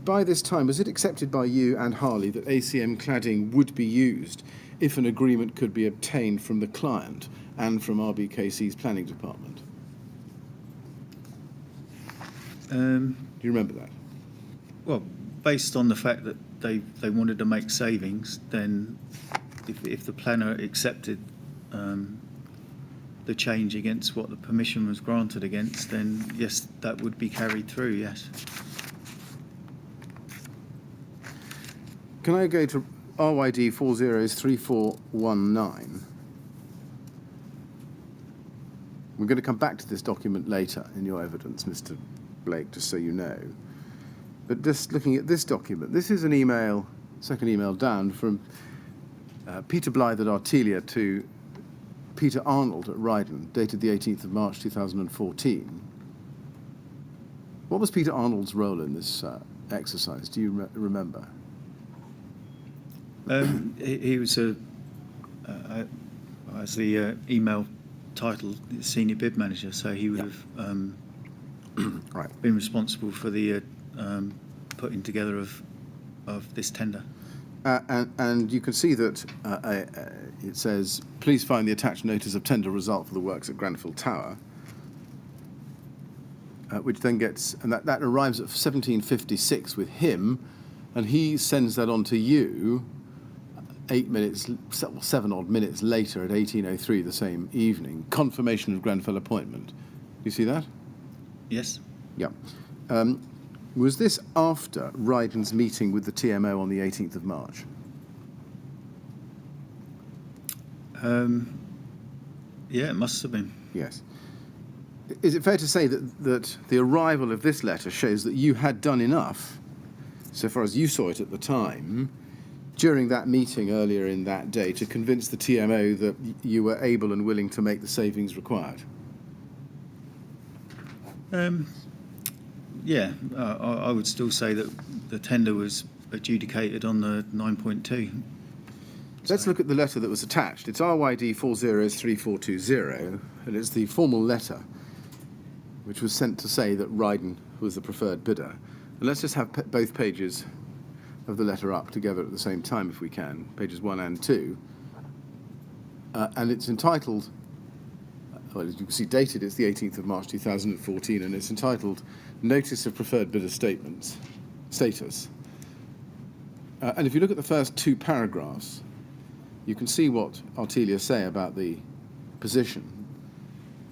By this time, was it accepted by you and Harley that ACM cladding would be used if an agreement could be obtained from the client and from RBKC's planning department? Do you remember that? Well, based on the fact that they wanted to make savings, then if the planner accepted the change against what the permission was granted against, then yes, that would be carried through, yes. Can I go to RYD 403419? We're going to come back to this document later in your evidence, Mr. Blake, just so you know. But just looking at this document, this is an email, second email down, from Peter Blythe at Artelia to Peter Arnold at Rydon, dated the 18th of March 2014. What was Peter Arnold's role in this exercise? Do you remember? He was as the email title, senior bid manager, so he would have Right. been responsible for the putting together of this tender. And you can see that it says, please find the attached notice of tender result for the works at Grenfell Tower, which then gets, and that arrives at 1756 with him, and he sends that on to you 7 odd minutes later at 1803 the same evening. Confirmation of Grenfell appointment. You see that? Yes. Yeah. Was this after Rydon's meeting with the TMO on the 18th of March? Yeah, it must have been. Yes. Is it fair to say that the arrival of this letter shows that you had done enough, so far as you saw it at the time, during that meeting earlier in that day, to convince the TMO that you were able and willing to make the savings required? Yeah, I would still say that the tender was adjudicated on the 9.2. Let's look at the letter that was attached. It's RYD 403420, and it's the formal letter which was sent to say that Rydon was the preferred bidder. And let's just have both pages of the letter up together at the same time if we can, pages 1 and 2. And it's entitled, well, as you can see, dated, it's the 18th of March 2014, and it's entitled Notice of Preferred Bidder Status. And if you look at the first 2 paragraphs, you can see what Artelia say about the position.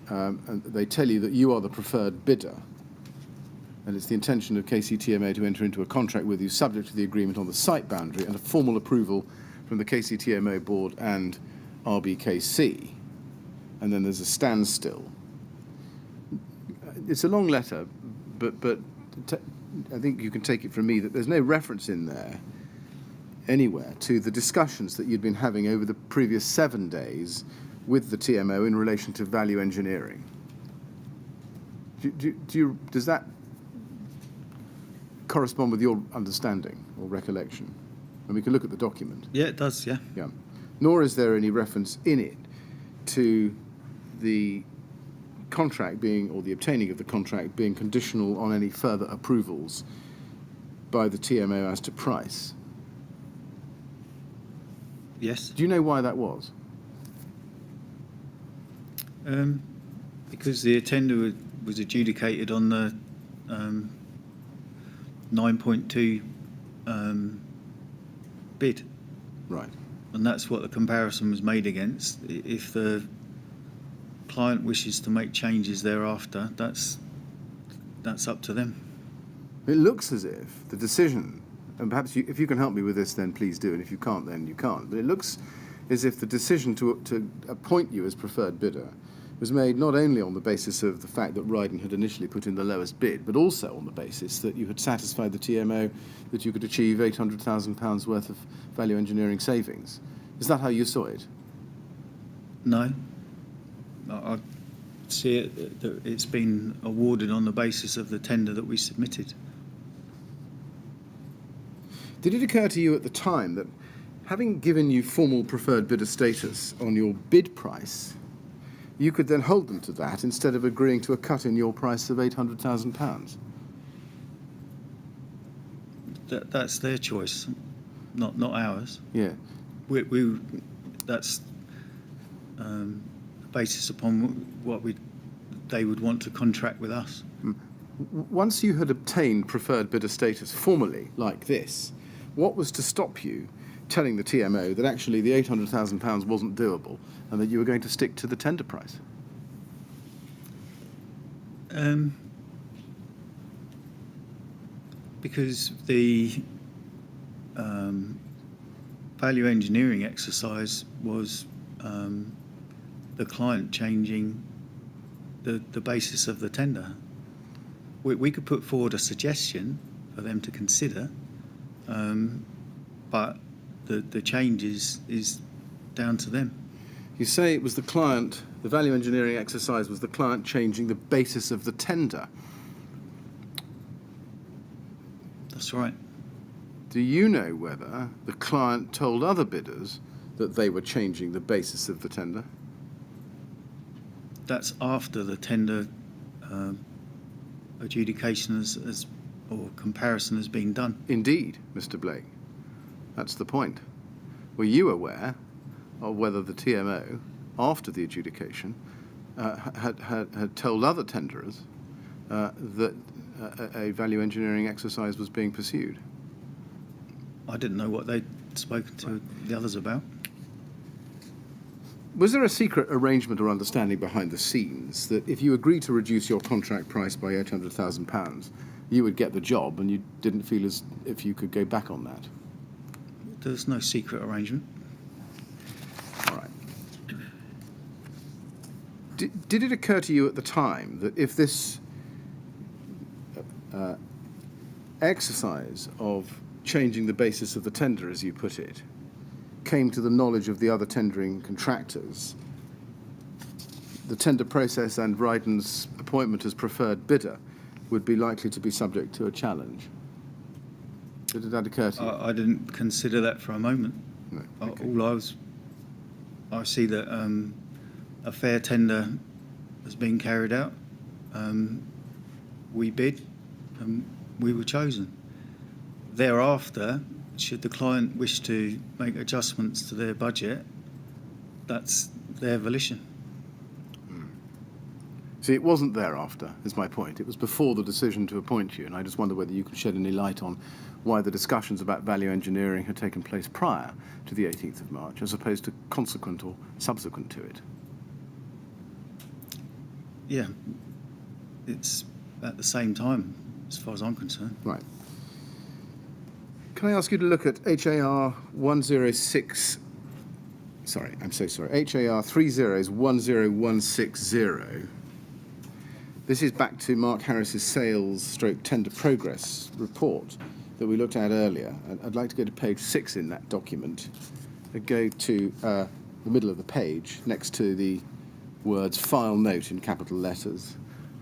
And they tell you that you are the preferred bidder, and it's the intention of KCTMA to enter into a contract with you subject to the agreement on the site boundary and a formal approval from the KCTMA board and RBKC. And then there's a standstill. It's a long letter, but I think you can take it from me that there's no reference in there anywhere to the discussions that you'd been having over the previous 7 days with the TMO in relation to value engineering. Does that correspond with your understanding or recollection? And we can look at the document. Yeah, it does, yeah. Yeah. Nor is there any reference in it to the contract being, or the obtaining of the contract being conditional on any further approvals by the TMO as to price. Yes. Do you know why that was? Because the tender was adjudicated on the 9.2 bid. Right. And that's what the comparison was made against. If the client wishes to make changes thereafter, that's up to them. It looks as if the decision, and perhaps if you can help me with this, then please do, and if you can't, then you can't. But it looks as if the decision to appoint you as preferred bidder was made not only on the basis of the fact that Rydon had initially put in the lowest bid, but also on the basis that you had satisfied the TMO that you could achieve £800,000 worth of value engineering savings. Is that how you saw it? No. I see it that it's been awarded on the basis of the tender that we submitted. Did it occur to you at the time that having given you formal preferred bidder status on your bid price, you could then hold them to that instead of agreeing to a cut in your price of £800,000? That's their choice, not ours. Yeah. We that's the basis upon what they would want to contract with us. Once you had obtained preferred bidder status formally like this, what was to stop you telling the TMO that actually the £800,000 wasn't doable and that you were going to stick to the tender price? Because the value engineering exercise was the client changing the basis of the tender. We could put forward a suggestion for them to consider, but the change is down to them. You say it was the client, the value engineering exercise was the client changing the basis of the tender. That's right. Do you know whether the client told other bidders that they were changing the basis of the tender? That's after the tender adjudication or comparison has been done. Indeed, Mr. Blake. That's the point. Were you aware of whether the TMO, after the adjudication, had told other tenderers that a value engineering exercise was being pursued? I didn't know what they'd spoken to the others about. Was there a secret arrangement or understanding behind the scenes that if you agreed to reduce your contract price by £800,000, you would get the job, and you didn't feel as if you could go back on that? There's no secret arrangement. All right. Did it occur to you at the time that if this exercise of changing the basis of the tender, as you put it, came to the knowledge of the other tendering contractors, the tender process and Rydon's appointment as preferred bidder would be likely to be subject to a challenge? Did that occur to you? I didn't consider that for a moment. No. Okay. I see that a fair tender has been carried out. We bid and we were chosen. Thereafter, should the client wish to make adjustments to their budget, that's their volition. See, it wasn't thereafter, is my point. It was before the decision to appoint you, and I just wonder whether you could shed any light on why the discussions about value engineering had taken place prior to the 18th of March, as opposed to consequent or subsequent to it. Yeah, it's at the same time, as far as I'm concerned. Right. Can I ask you to look at HAR 106... Sorry, I'm so sorry. HAR 3010160. This is back to Mark Harris's sales/tender progress report that we looked at earlier. I'd like to go to page 6 in that document. Go to the middle of the page, next to the words file note in capital letters.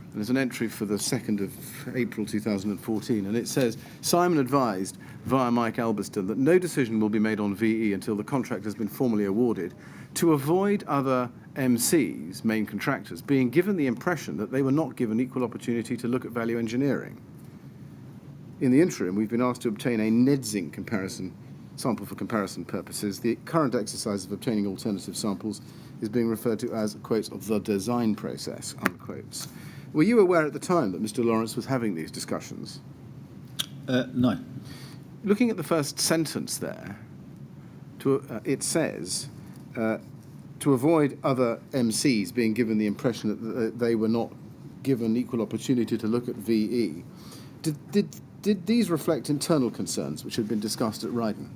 And there's an entry for the 2nd of April 2014, and it says, Simon advised via Mike Albiston that no decision will be made on VE until the contract has been formally awarded, to avoid other MCs, main contractors, being given the impression that they were not given equal opportunity to look at value engineering. In the interim, we've been asked to obtain a NEDZINC comparison sample for comparison purposes. The current exercise of obtaining alternative samples is being referred to as, quotes, the design process, unquotes. Were you aware at the time that Mr. Lawrence was having these discussions? No. Looking at the first sentence there, it says, to avoid other MCs being given the impression that they were not given equal opportunity to look at VE. Did these reflect internal concerns which had been discussed at Rydon?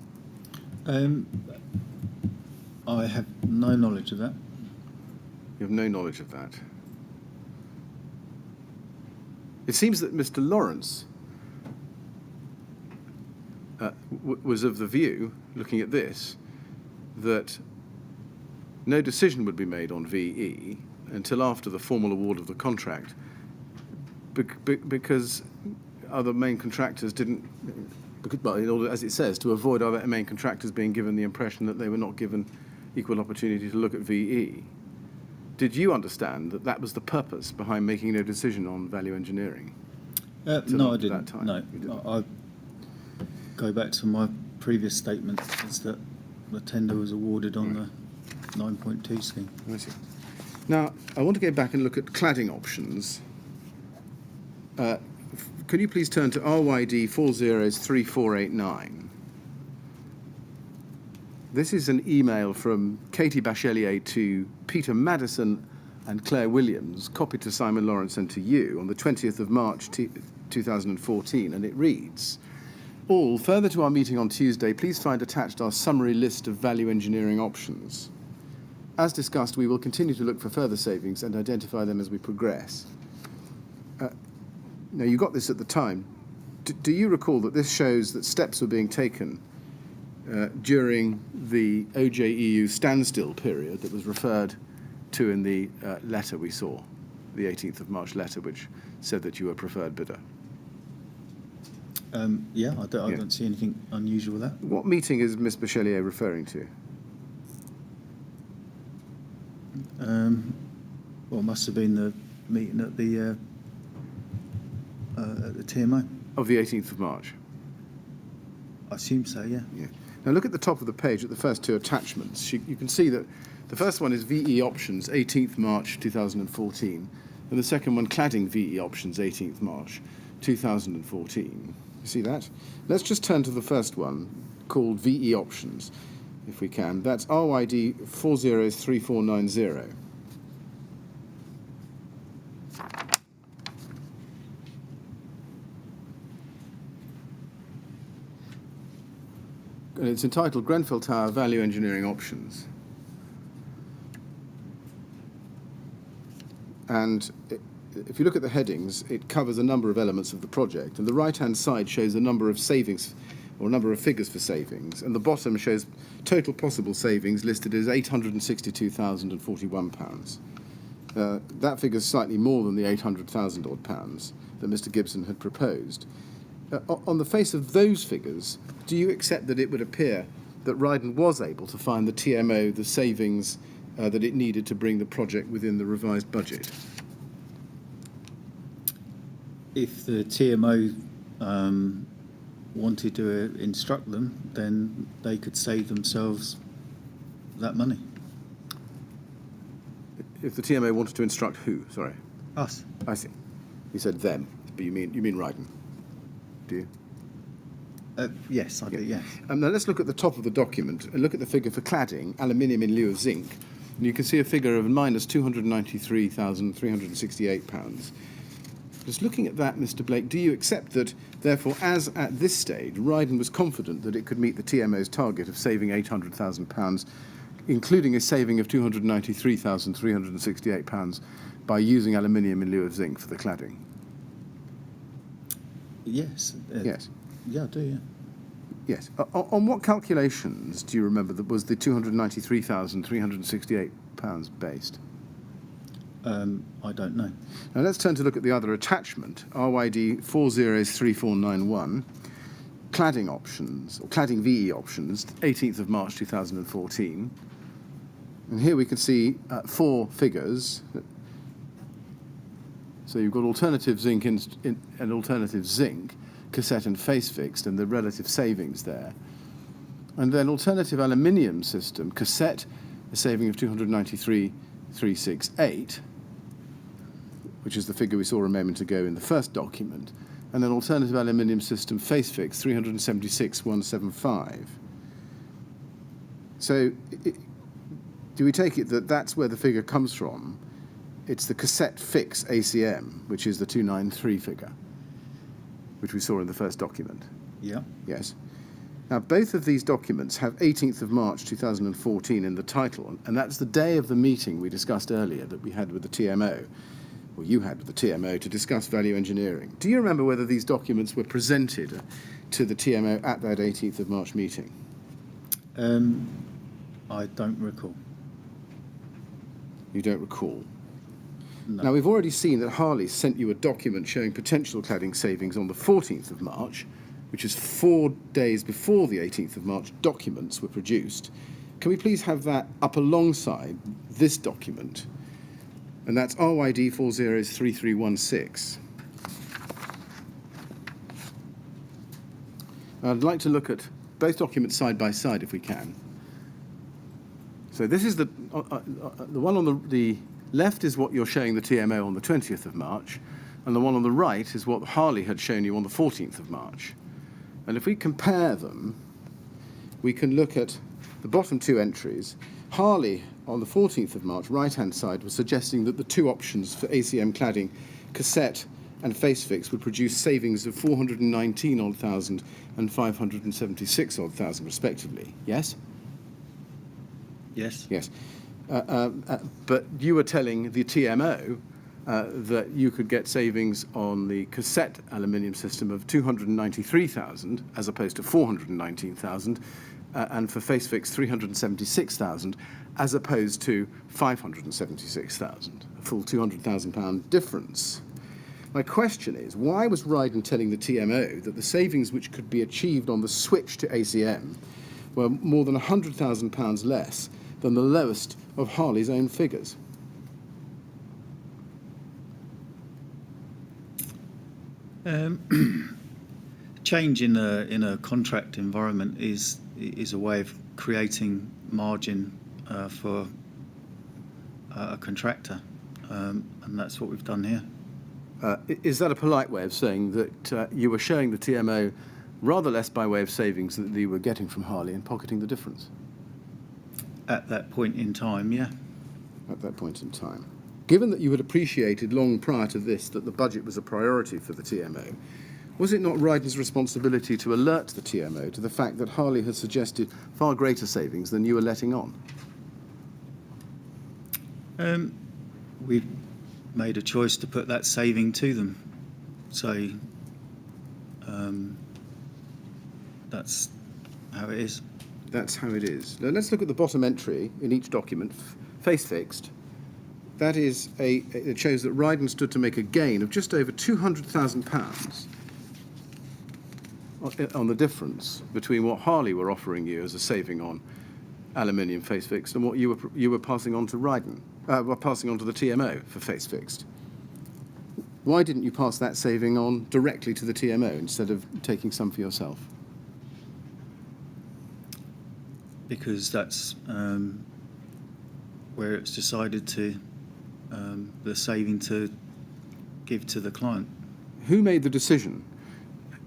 I have no knowledge of that. You have no knowledge of that. It seems that Mr. Lawrence was of the view, looking at this, that no decision would be made on VE until after the formal award of the contract, because other main contractors didn't, well, in order, as it says, to avoid other main contractors being given the impression that they were not given equal opportunity to look at VE. Did you understand that that was the purpose behind making no decision on value engineering? No, I didn't. That time? No, You didn't. I go back to my previous statement, is that the tender was awarded on the 9.2 scheme. I see. Now, I want to go back and look at cladding options. Can you please turn to RYD 403489? This is an email from Katie Bachelier to Peter Madison and Claire Williams, copied to Simon Lawrence and to you on the 20th of March 2014, and it reads, all, further to our meeting on Tuesday, please find attached our summary list of value engineering options. As discussed, we will continue to look for further savings and identify them as we progress. Now, you got this at the time. Do you recall that this shows that steps were being taken during the OJEU standstill period that was referred to in the letter we saw, the 18th of March letter, which said that you were preferred bidder? Yeah, I don't see anything unusual with that. What meeting is Ms. Bachelier referring to? Well, it must have been the meeting at the TMO. Of the 18th of March. I assume so, yeah. Yeah. Now look at the top of the page at the first two attachments. You can see that the first one is VE Options, 18th March 2014, and the second one, Cladding VE Options, 18th March 2014. You see that? Let's just turn to the first one, called VE Options, if we can. That's RYD 403490. And it's entitled Grenfell Tower Value Engineering Options. And if you look at the headings, it covers a number of elements of the project. And the right-hand side shows a number of savings, or a number of figures for savings. And the bottom shows total possible savings listed as £862,041. That figure is slightly more than the £800,000 odd pounds that Mr. Gibson had proposed. On the face of those figures, do you accept that it would appear that Rydon was able to find the TMO, the savings that it needed to bring the project within the revised budget? If the TMO wanted to instruct them, then they could save themselves that money. If the TMO wanted to instruct who? Sorry. Us. I see. You said them, but you mean Rydon, do you? Yes, I do, yes. Now let's look at the top of the document and look at the figure for cladding, aluminium in lieu of zinc. And you can see a figure of minus £293,368. Just looking at that, Mr. Blake, do you accept that, therefore, as at this stage, Rydon was confident that it could meet the TMO's target of saving £800,000, including a saving of £293,368 by using aluminium in lieu of zinc for the cladding? Yes. Yes. Yeah, I do, yeah. Yes. On what calculations do you remember that was the £293,368 based? I don't know. Now let's turn to look at the other attachment, RYD 403491, cladding options, or cladding VE options, 18th of March 2014. And here we can see four figures. So you've got alternative zinc and alternative zinc, cassette and face fixed, and the relative savings there. And then alternative aluminium system, cassette, a saving of 293,368, which is the figure we saw a moment ago in the first document. And then alternative aluminium system, face fixed, 376,175. So do we take it that that's where the figure comes from? It's the cassette fix ACM, which is the 293 figure, which we saw in the first document. Yeah. Yes. Now, both of these documents have 18th of March 2014 in the title, and that's the day of the meeting we discussed earlier that we had with the TMO, or you had with the TMO, to discuss value engineering. Do you remember whether these documents were presented to the TMO at that 18th of March meeting? I don't recall. You don't recall? No. Now, we've already seen that Harley sent you a document showing potential cladding savings on the 14th of March, which is 4 days before the 18th of March documents were produced. Can we please have that up alongside this document? And that's RYD 403316. I'd like to look at both documents side by side if we can. So this is the one on the left is what you're showing the TMO on the 20th of March, and the one on the right is what Harley had shown you on the 14th of March. And if we compare them, we can look at the bottom two entries. Harley, on the 14th of March, right-hand side, was suggesting that the two options for ACM cladding, cassette and face fix, would produce savings of 419,000 and 576,000 respectively. Yes? Yes. Yes. But you were telling the TMO that you could get savings on the cassette aluminium system of 293,000 as opposed to 419,000, and for face fix 376,000 as opposed to 576,000, a full £200,000 difference. My question is, why was Rydon telling the TMO that the savings which could be achieved on the switch to ACM were more than £100,000 less than the lowest of Harley's own figures? Change in a contract environment is a way of creating margin for a contractor, and that's what we've done here. Is that a polite way of saying that you were showing the TMO rather less by way of savings than you were getting from Harley and pocketing the difference? At that point in time, yeah. At that point in time. Given that you had appreciated long prior to this that the budget was a priority for the TMO, was it not Rydon's responsibility to alert the TMO to the fact that Harley had suggested far greater savings than you were letting on? We've made a choice to put that saving to them. So that's how it is. That's how it is. Now let's look at the bottom entry in each document, face fixed. That is it shows that Rydon stood to make a gain of just over £200,000 on the difference between what Harley were offering you as a saving on aluminium face fixed and what you were passing on to Rydon, passing on to the TMO for face fixed. Why didn't you pass that saving on directly to the TMO instead of taking some for yourself? Because that's where it's decided to the saving to give to the client. Who made the decision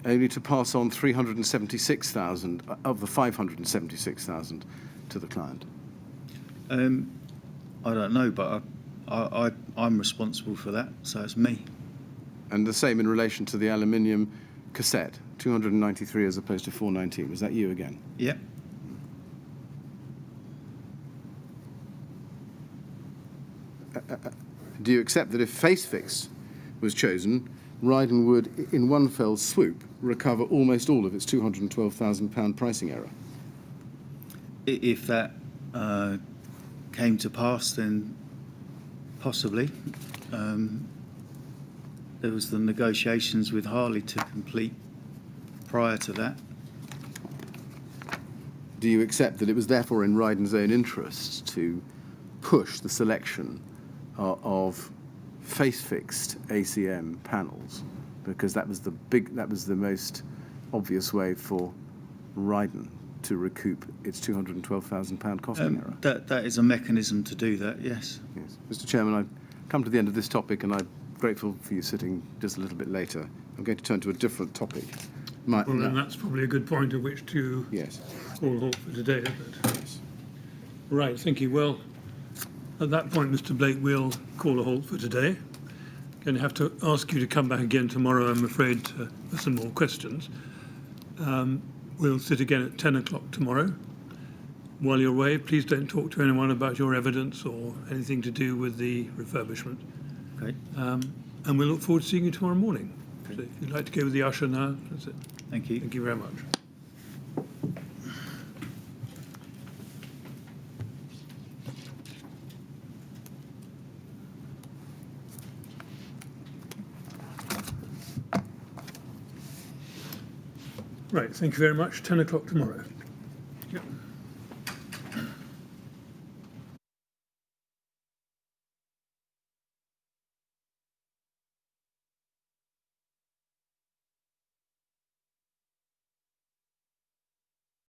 only to pass on 376,000 of the 576,000 to the client? I don't know, but I'm responsible for that, so it's me. And the same in relation to the aluminium cassette, 293 as opposed to 419. Was that you again? Yep. Do you accept that if face fix was chosen, Rydon would, in one fell swoop, recover almost all of its £212,000 pricing error? If that came to pass, then possibly. There was the negotiations with Harley to complete prior to that. Do you accept that it was therefore in Rydon's own interests to push the selection of face-fixed ACM panels, because that was the most obvious way for Rydon to recoup its £212,000 costing error? That is a mechanism to do that, yes. Yes. Mr. Chairman, I've come to the end of this topic and I'm grateful for you sitting just a little bit later. I'm going to turn to a different topic. Well, then that's probably a good point at which to call a halt for today, isn't it? Yes. Right, thank you. Well, at that point, Mr. Blake, we'll call a halt for today. Going to have to ask you to come back again tomorrow, I'm afraid, for some more questions. We'll sit again at 10 o'clock tomorrow. While you're away, please don't talk to anyone about your evidence or anything to do with the refurbishment. Okay. And we'll look forward to seeing you tomorrow morning. Okay. So if you'd like to go with the usher now, that's it. Thank you. Thank you very much. Right, thank you very much. 10 o'clock tomorrow.